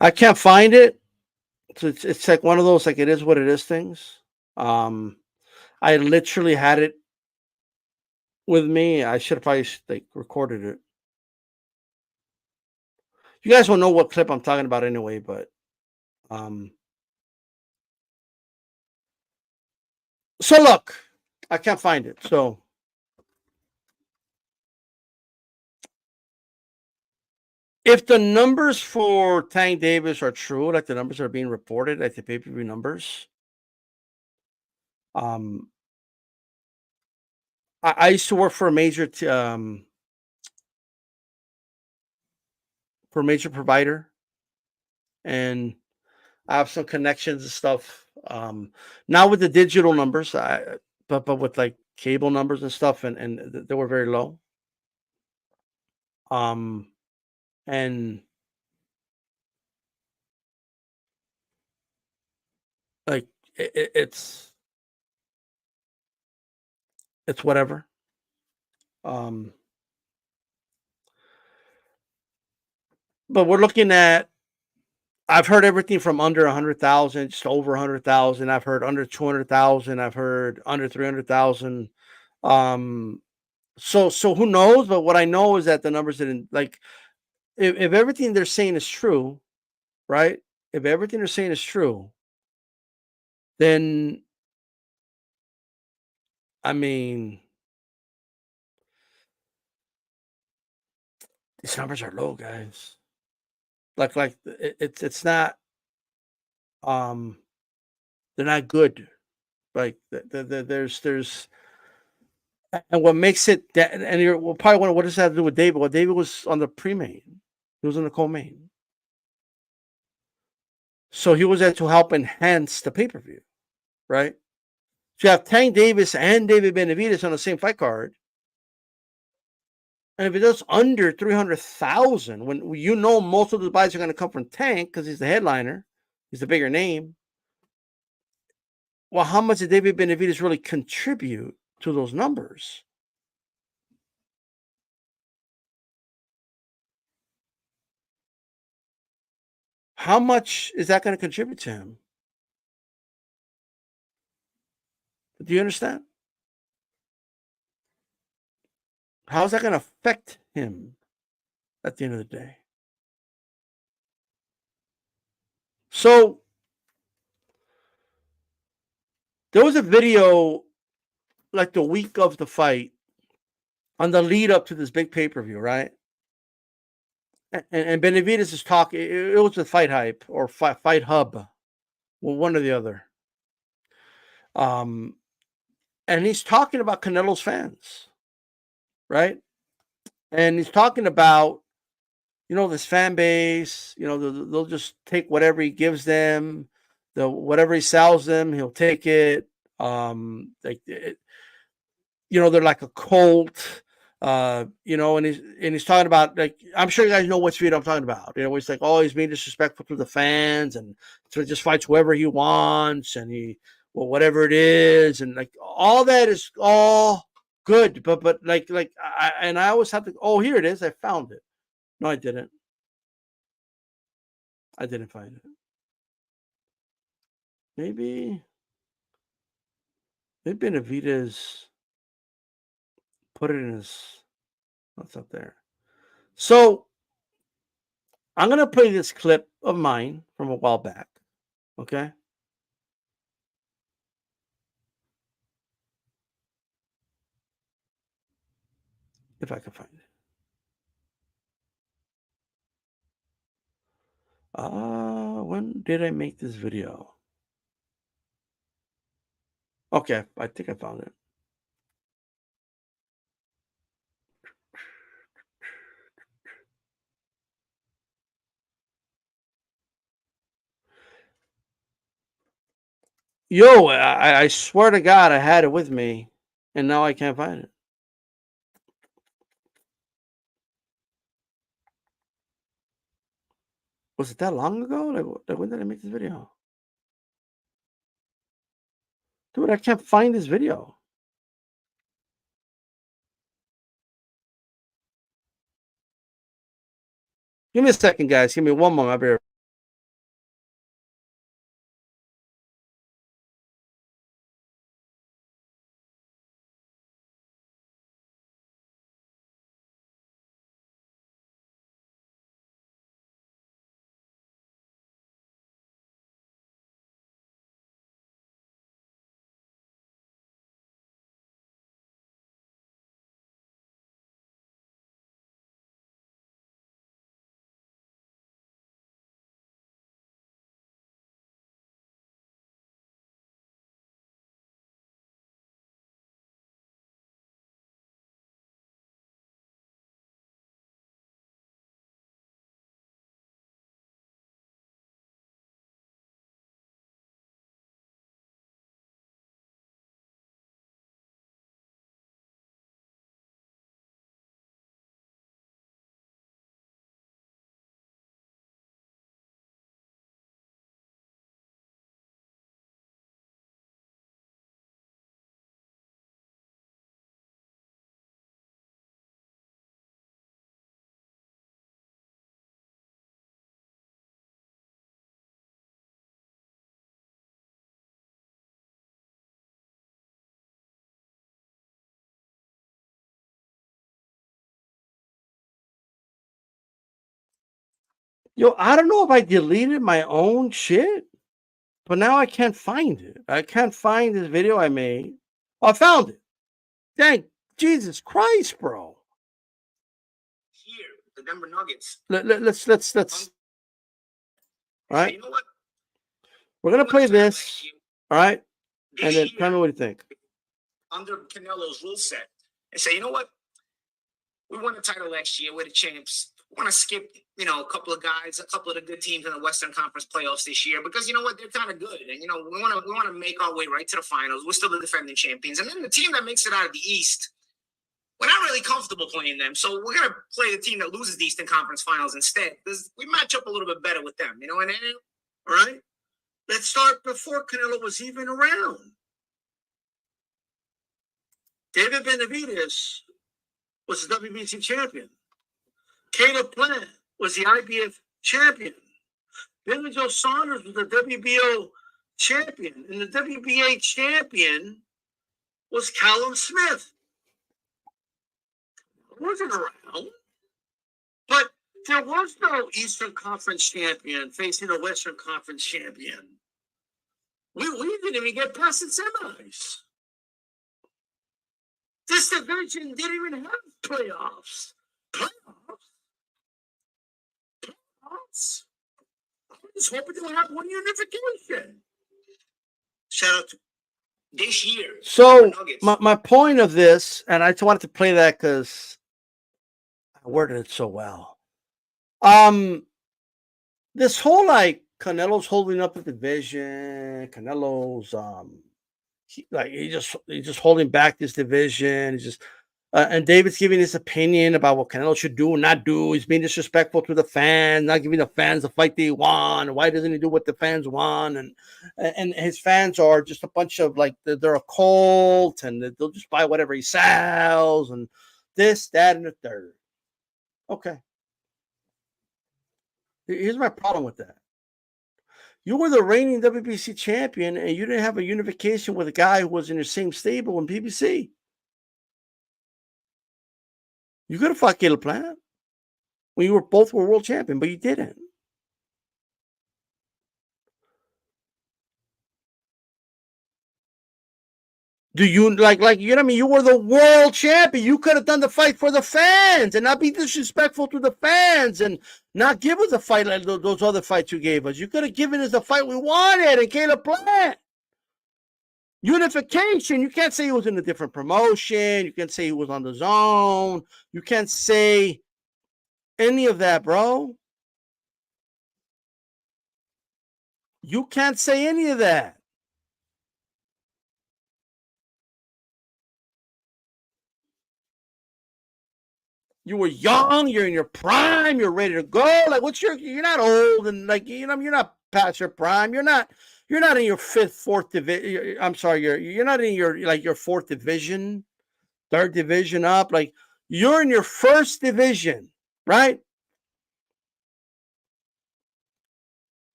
I can't find it. So it's like one of those like it is what it is things. I literally had it with me. I should have probably like recorded it. You guys will know what clip I'm talking about anyway, but so look, I can't find it. So if the numbers for Tank Davis are true, like the numbers are being reported, like the pay-per-view numbers, I used to work for a major provider, and I have some connections and stuff. Not with the digital numbers, but with like cable numbers and stuff, and they were very low. And like it's whatever. But we're looking at. I've heard everything from under 100,000, just over 100,000. I've heard under 200,000. I've heard under 300,000. So who knows? But what I know is that the numbers didn't like. If everything they're saying is true, right? If everything they're saying is true, then I mean, these numbers are low, guys. Like it's not they're not good. Like there's and what makes it that, and you're well, probably wondering what does that have to do with David? Well, David was on the pre-main. He was on the co-main. So he was there to help enhance the pay-per-view, right? So you have Tank Davis and David Benavidez on the same fight card. And if it does under 300,000, when you know most of the buys are going to come from Tank because he's the headliner, he's the bigger name. Well, how much did David Benavidez really contribute to those numbers? How much is that going to contribute to him? Do you understand? How's that going to affect him at the end of the day? So there was a video like the week of the fight on the lead up to this big pay-per-view, right? And Benavidez is talking. It was a Fight Hype or Fight Hub, well, one or the other. And he's talking about Canelo's fans, right? And he's talking about, this fan base. They'll just take whatever he gives them. Whatever he sells them, he'll take it. They're like a cult. And he's talking about, like, I'm sure you guys know which video I'm talking about. He's like, oh, he's being disrespectful to the fans, and so he just fights whoever he wants, and whatever it is, and like all that is all good, but I always have to. Oh, here it is. I found it. No, I didn't. I didn't find it. Maybe Benavidez put it in his. What's up there? So I'm gonna play this clip of mine from a while back. Okay. If I can find it. When did I make this video? Okay, I think I found it. Yo, I swear to God, I had it with me, and now I can't find it. Was it that long ago? Like when did I make this video? Dude, I can't find this video. Give me a second, guys. Give me one moment. I'll be right Yo, I don't know if I deleted my own shit, but now I can't find it. I can't find this video I made. Oh, I found it. Thank Jesus Christ, bro. Here, the Denver Nuggets. Let's. All right. You know what? We're gonna play this. All right. And then tell me what you think. Under Canelo's rule set, and say, you know what? We won the title last year. We're the champs. We want to skip, a couple of guys, a couple of the good teams in the Western Conference playoffs this year because you know what? They're kind of good, and we want to make our way right to the finals. We're still the defending champions, and then the team that makes it out of the East, we're not really comfortable playing them. So we're gonna play the team that loses the Eastern Conference Finals instead because we match up a little bit better with them. And then, all right. Let's start before Canelo was even around. David Benavidez was the WBC champion. Caleb Plant was the IBF champion. Billy Joe Saunders was the WBO champion. And the WBA champion was Callum Smith. He wasn't around. But there was no Eastern Conference champion facing a Western Conference champion. We didn't even get past the semis. This division didn't even have playoffs. Playoffs? I was hoping they would have one unification. Shout out to this year. So my point of this, and I just wanted to play that because I worded it so well. This whole Canelo's holding up the division. Canelo's he's just holding back this division. He's just and David's giving his opinion about what Canelo should do and not do. He's being disrespectful to the fans, not giving the fans the fight they want. Why doesn't he do what the fans want? And his fans are just a bunch of they're a cult and they'll just buy whatever he sells and this, that, and the third. Okay. Here's my problem with that. You were the reigning WBC champion, and you didn't have a unification with a guy who was in your same stable in PBC. You could have fought Caleb Plant when you were both world champion, but you didn't. Do you like you know what I mean? You were the world champion. You could have done the fight for the fans and not be disrespectful to the fans and not give us a fight like those other fights you gave us. You could have given us the fight we wanted and Caleb Plant. Unification. You can't say he was in a different promotion. You can't say he was on the zone. You can't say any of that, bro. You can't say any of that. You were young, you're in your prime, you're ready to go. You're not old and you're not past your prime. You're not in your fourth division. I'm sorry, you're not in your fourth division, third division up. You're in your first division, right?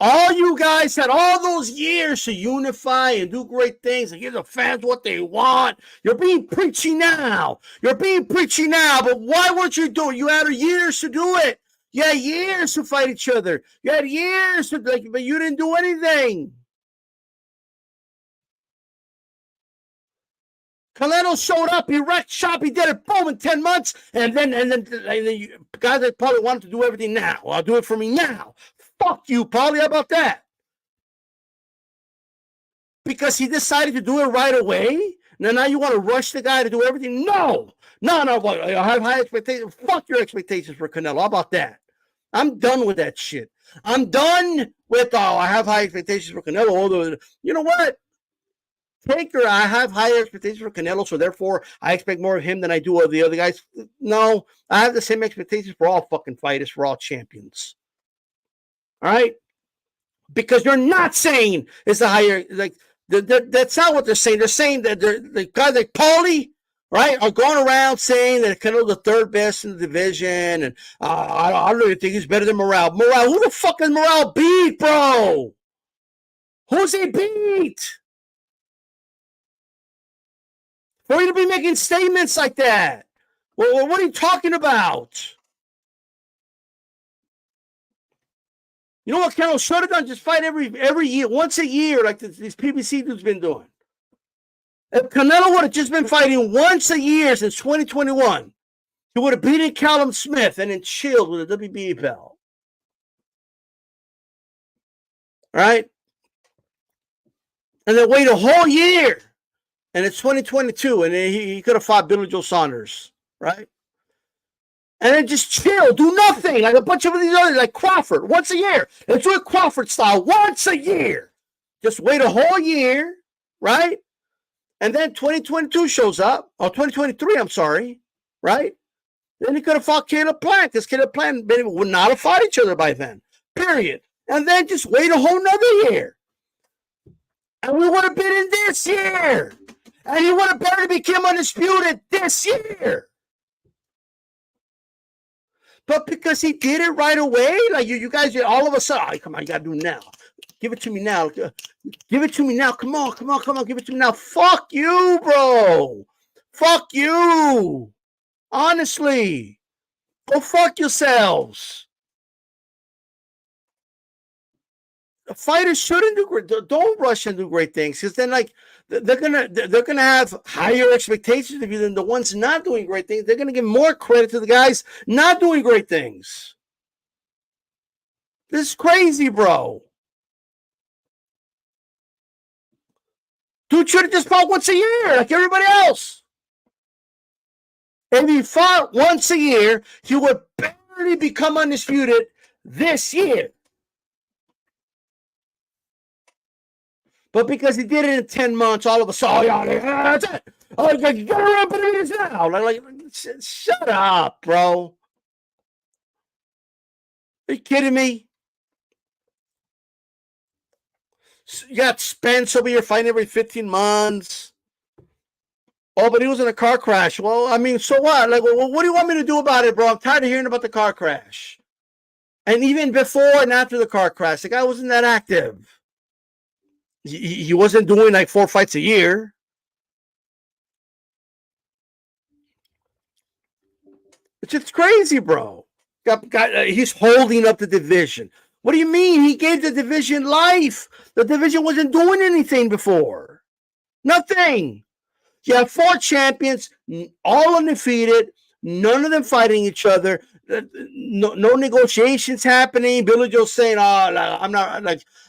All you guys had all those years to unify and do great things and give the fans what they want. You're being preachy now. But why weren't you doing it? You had years to do it. You had years to fight each other. You had years to but you didn't do anything. Canelo showed up, he wrecked shop, he did it, boom, in 10 months, and then guys that probably wanted to do everything now. I'll do it for me now. Fuck you, Paulie. How about that? Because he decided to do it right away. Now you want to rush the guy to do everything? No. I have high expectations. Fuck your expectations for Canelo. How about that? I'm done with that shit. I'm done with, I have high expectations for Canelo. Although, you know what? Taker, I have higher expectations for Canelo, so therefore I expect more of him than I do of the other guys. No, I have the same expectations for all fucking fighters, for all champions. All right? Because you're not saying it's a higher, that's not what they're saying. They're saying that the guys like Paulie, right, are going around saying that Canelo's the third best in the division, and I don't really think he's better than Morale. Who the fuck is Morale beat, bro? Who's he beat? For you to be making statements like that. Well, what are you talking about? You know what Canelo should have done? Just fight every year, once a year, like these PBC dudes been doing. If Canelo would have just been fighting once a year since 2021, he would have beaten Callum Smith and then chilled with a WBA belt. Right? And then wait a whole year. And it's 2022, and he could have fought Billy Joe Saunders, right? And then just chill, do nothing, like a bunch of these others, like Crawford, once a year. Let's do it Crawford style, once a year. Just wait a whole year, right? And then 2022 shows up, or 2023, I'm sorry, right? Then he could have fought Caleb Plant, because Caleb Plant would not have fought each other by then, period. And then just wait a whole nother year. And we would have been in this year. And he would have barely become undisputed this year. But because he did it right away, like you guys, all of a sudden, oh, come on, you got to do it now. Give it to me now. Give it to me now. Come on. Give it to me now. Fuck you, bro. Fuck you. Honestly. Go fuck yourselves. Fighters shouldn't do great. Don't rush and do great things, because then, like, they're gonna have higher expectations of you than the ones not doing great things. They're gonna give more credit to the guys not doing great things. This is crazy, bro. Dude should have just fought once a year, like everybody else. If he fought once a year, he would barely become undisputed this year. But because he did it in 10 months, all of a sudden, oh, yeah, that's it. Oh, you got to run Benavidez now. Like, shut up, bro. Are you kidding me? You got Spence over here fighting every 15 months. Oh, but he was in a car crash. Well, I mean, so what? Like, well, what do you want me to do about it, bro? I'm tired of hearing about the car crash. And even before and after the car crash, the guy wasn't that active. He wasn't doing like 4 fights a year. It's just crazy, bro. He's holding up the division. What do you mean? He gave the division life. The division wasn't doing anything before. Nothing. You have 4 champions, all undefeated, none of them fighting each other. No negotiations happening. Billy Joe saying, "Oh,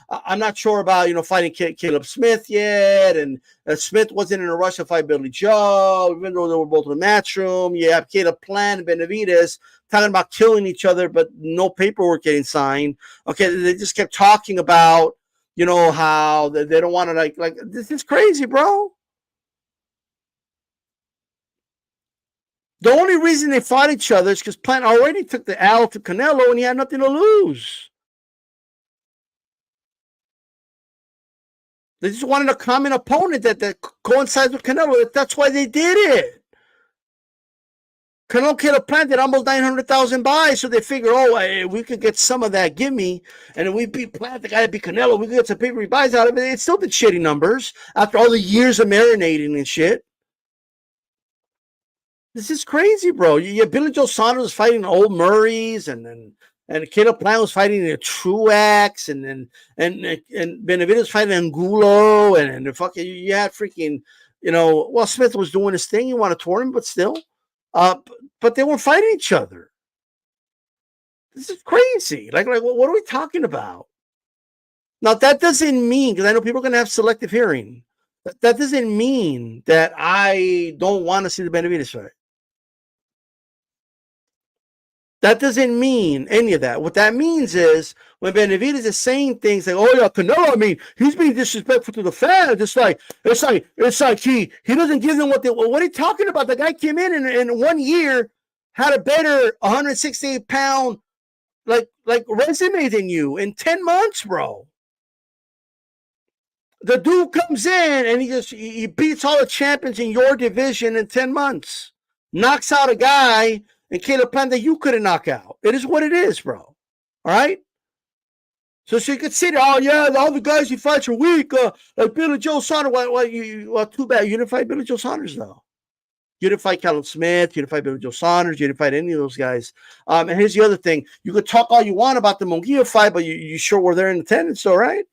I'm not sure about fighting Caleb Smith yet," and Smith wasn't in a rush to fight Billy Joe, even though they were both in the matchroom. You have Caleb Plant and Benavidez talking about killing each other, but no paperwork getting signed. Okay, they just kept talking about how they don't want to like this is crazy, bro. The only reason they fought each other is because Plant already took the L to Canelo and he had nothing to lose. They just wanted a common opponent that coincides with Canelo. That's why they did it. Canelo Caleb Plant did almost 900,000 buys, so they figured, we could get some of that, give me, and if we beat Plant, the guy that beat Canelo, we could get some paper buys out of it. It still did shitty numbers after all the years of marinating and shit. This is crazy, bro. Billy Joe Saunders was fighting old Murrays, and Caleb Plant was fighting the Truax, and Benavidez was fighting Angulo, and the fucking you had freaking, Smith was doing his thing. He won a tournament, but still, but they weren't fighting each other. This is crazy. Like what are we talking about? Now that doesn't mean, because I know people are gonna have selective hearing. That doesn't mean that I don't want to see the Benavidez fight. That doesn't mean any of that. What that means is when Benavidez is saying things like, "Oh yeah, Canelo, I mean, he's being disrespectful to the fans." It's like he doesn't give them what are you talking about? The guy came in and in 1 year had a better 168-pound like resume than you in 10 months, bro. The dude comes in and he beats all the champions in your division in 10 months. Knocks out a guy and Caleb Plant that you couldn't knock out. It is what it is, bro. All right? So you could say, "Oh, yeah, all the guys he fights are weak, like Billy Joe Saunders." Well, too bad. You didn't fight Billy Joe Saunders, though. You didn't fight Callum Smith. You didn't fight Billy Joe Saunders. You didn't fight any of those guys. And here's the other thing. You could talk all you want about the Munguia fight, but you sure were there in attendance, all right?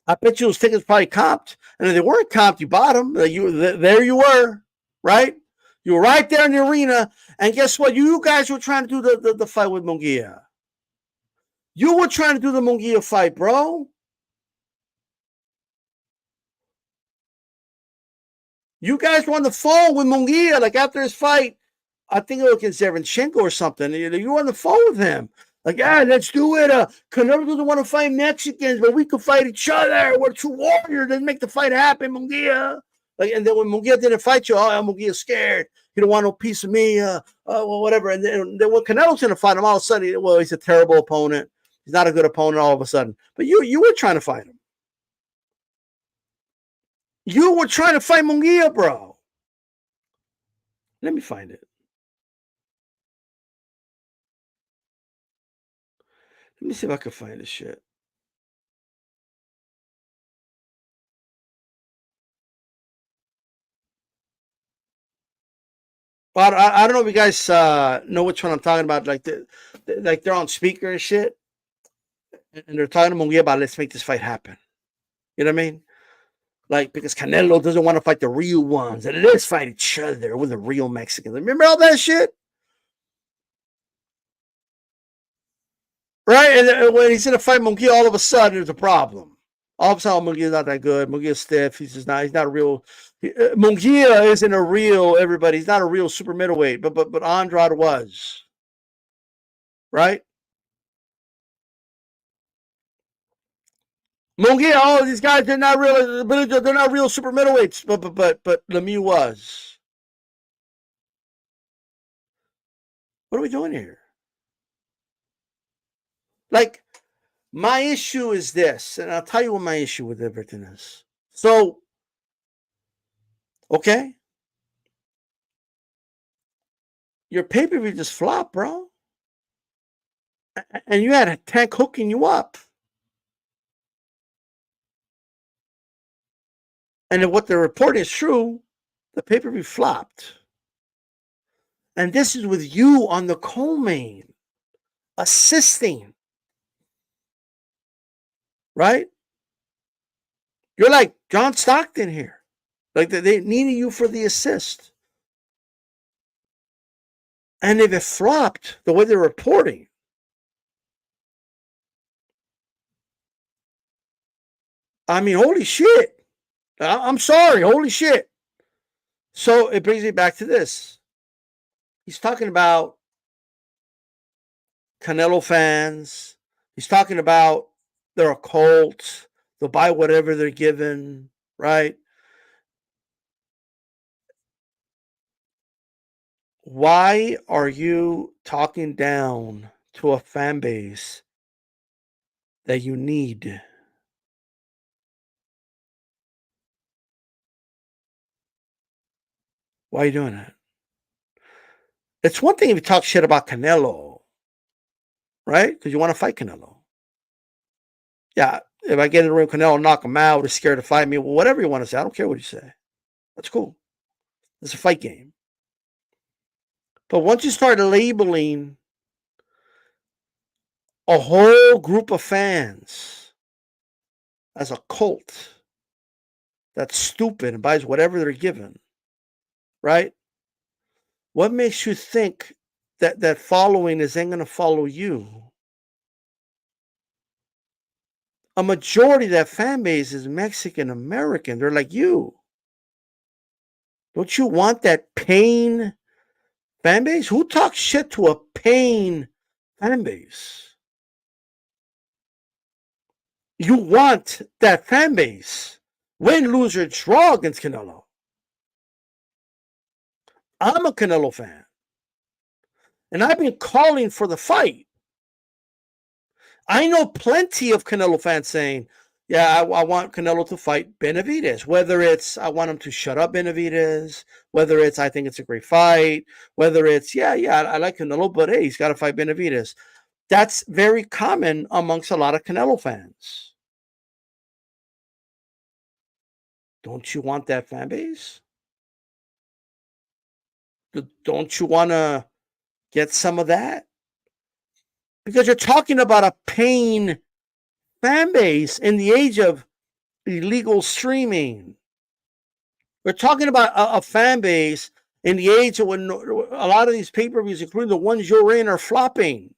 I bet you those tickets probably comped. And if they weren't comped, you bought them. There you were, right? You were right there in the arena. And guess what? You guys were trying to do the fight with Munguia. You were trying to do the Munguia fight, bro. You guys were on the phone with Munguia, like after his fight. I think it was against Zevchenko or something. You were on the phone with him. Like, let's do it. Canelo doesn't want to fight Mexicans, but we could fight each other. We're two warriors. Let's make the fight happen, Munguia. Like, and then when Munguia didn't fight you, Munguia's scared. He don't want no piece of me. Well, whatever. And then when Canelo's going to fight him, all of a sudden, well, he's a terrible opponent. He's not a good opponent all of a sudden. But you were trying to fight him. You were trying to fight Munguia, bro. Let me find it. Let me see if I can find this shit. Well, I don't know if you guys know which one I'm talking about. Like they're on speaker and shit, and they're talking to Munguia about let's make this fight happen. You know what I mean? Like, because Canelo doesn't want to fight the real ones, and let's fight each other with the real Mexicans. Remember all that shit? Right? And when he's in a fight Munguia, all of a sudden there's a problem. All of a sudden, Munguia's not that good. Munguia's stiff. He's not a real. Munguia isn't a real everybody. He's not a real super middleweight, but Andrade was. Right? Munguia, all these guys, they're not real super middleweights, but Lemieux was. What are we doing here? Like, my issue is this, and I'll tell you what my issue with everything is. So, okay, your pay-per-view just flopped, bro, and you had a Tank hooking you up. And if what they're reporting is true, the pay-per-view flopped. And this is with you on the co-main, assisting. Right? You're like John Stockton here. Like they needed you for the assist. And if it flopped the way they're reporting, I mean, holy shit. I'm sorry, holy shit. So it brings me back to this. He's talking about Canelo fans. He's talking about they're a cult. They'll buy whatever they're given, right? Why are you talking down to a fan base that you need? Why are you doing that? It's one thing if you talk shit about Canelo, right? Because you want to fight Canelo. Yeah, if I get in the ring with Canelo, knock him out, or scared to fight me, well, whatever you want to say, I don't care what you say. That's cool. It's a fight game. But once you start labeling a whole group of fans as a cult that's stupid and buys whatever they're given, right? What makes you think that following is then going to follow you? A majority of that fan base is Mexican American. They're like you. Don't you want that pain fan base? Who talks shit to a pain fan base? You want that fan base. Win, lose, or draw against Canelo. I'm a Canelo fan. And I've been calling for the fight. I know plenty of Canelo fans saying, yeah, I want Canelo to fight Benavidez. Whether it's I want him to shut up Benavidez, whether it's I think it's a great fight, whether it's, yeah, I like Canelo, but hey, he's got to fight Benavidez. That's very common amongst a lot of Canelo fans. Don't you want that fan base? Don't you want to get some of that? Because you're talking about a paying fan base in the age of illegal streaming. We're talking about a fan base in the age of when a lot of these pay-per-views, including the ones you're in, are flopping.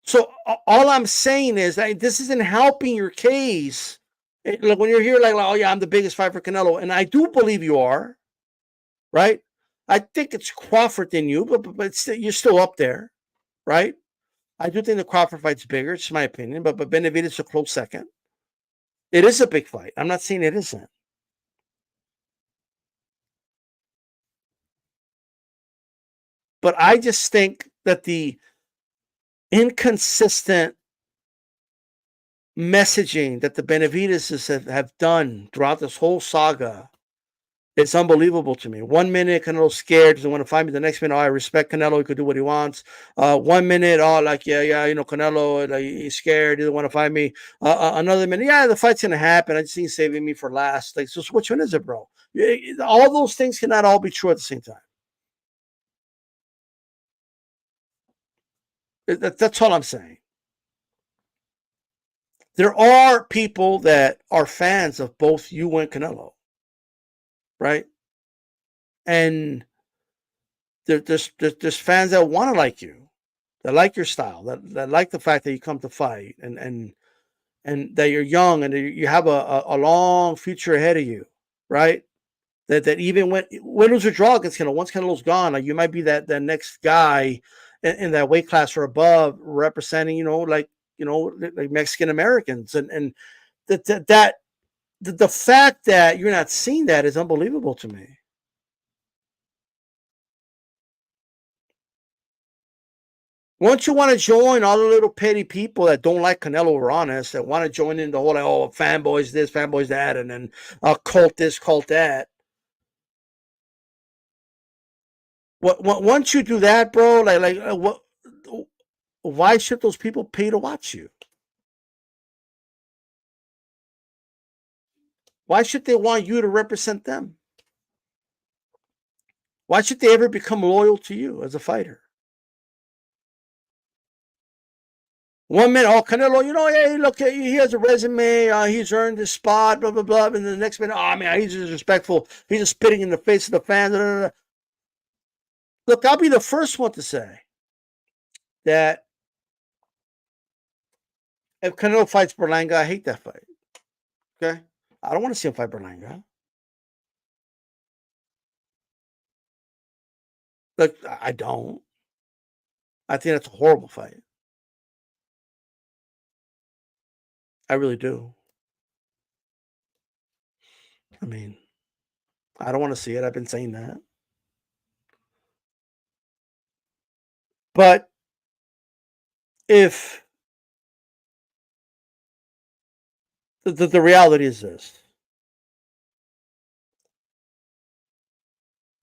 So all I'm saying is that this isn't helping your case. Like when you're here, like, oh yeah, I'm the biggest fight for Canelo, and I do believe you are, right? I think it's Crawford in you, but you're still up there, right? I do think the Crawford fight's bigger. It's my opinion, but Benavidez is a close second. It is a big fight. I'm not saying it isn't. But I just think that the inconsistent messaging that the Benavidezes have done throughout this whole saga, it's unbelievable to me. 1 minute, Canelo's scared, doesn't want to fight me. The next minute, oh, I respect Canelo. He could do what he wants. 1 minute, oh, like, yeah, you know, Canelo, like, he's scared. He doesn't want to fight me. Another minute, yeah, the fight's going to happen. I just think he's saving me for last. Like, so which one is it, bro? All those things cannot all be true at the same time. That's all I'm saying. There are people that are fans of both you and Canelo, right? And there's fans that want to like you, that like your style, that like the fact that you come to fight, and that you're young and you have a long future ahead of you, right? That even when winners or draw against Canelo, once Canelo's gone, like you might be that next guy in that weight class or above, representing, like Mexican Americans, and the fact that you're not seeing that is unbelievable to me. Once you want to join all the little petty people that don't like Canelo or honest, that want to join in the whole, like, oh, fanboys this, fanboys that, and then cult this, cult that. Once you do that, bro, what? Why should those people pay to watch you? Why should they want you to represent them? Why should they ever become loyal to you as a fighter? 1 minute, oh, Canelo, hey, look, he has a resume, he's earned his spot, blah, blah, blah. And then the next minute, oh, man, he's disrespectful. He's just spitting in the face of the fans. Blah, blah, blah. Look, I'll be the first one to say that if Canelo fights Berlanga, I hate that fight. Okay? I don't want to see him fight Berlanga. Look, I don't. I think that's a horrible fight. I really do. I mean, I don't want to see it. I've been saying that. But if the reality is this,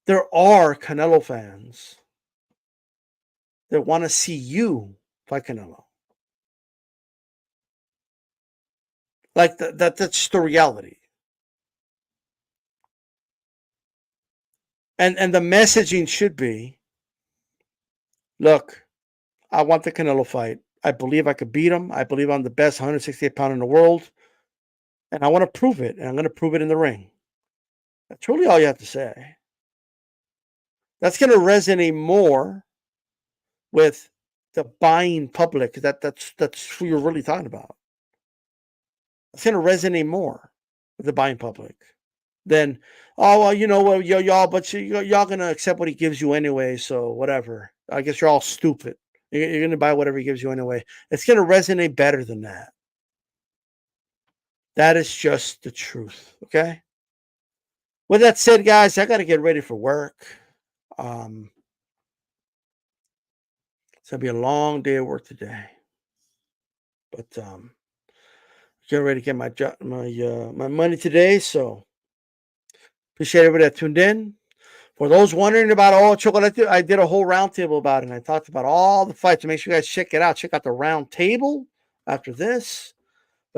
there are Canelo fans that want to see you fight Canelo. Like that's the reality. And the messaging should be, look, I want the Canelo fight. I believe I could beat him. I believe I'm the best 168-pounder in the world. And I want to prove it. And I'm going to prove it in the ring. That's really all you have to say. That's going to resonate more with the buying public. That's who you're really talking about. It's going to resonate more with the buying public than, oh, well, y'all, but y'all going to accept what he gives you anyway, so whatever. I guess you're all stupid. You're going to buy whatever he gives you anyway. It's going to resonate better than that. That is just the truth, okay? With that said, guys, I got to get ready for work. It's going to be a long day of work today. But getting ready to get my money today, so appreciate everybody that tuned in. For those wondering about Chocolate, I did a whole roundtable about it, and I talked about all the fights. So make sure you guys check it out. Check out the round table after this.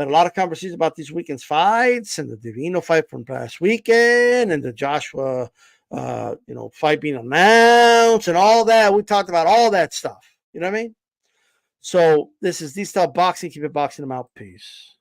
We had a lot of conversations about these weekend's fights and the Divino fight from last weekend and the Joshua, fight being announced and all that. We talked about all that stuff. You know what I mean? So this is DStyleBoxing. Keep it boxing. I'm out. Peace.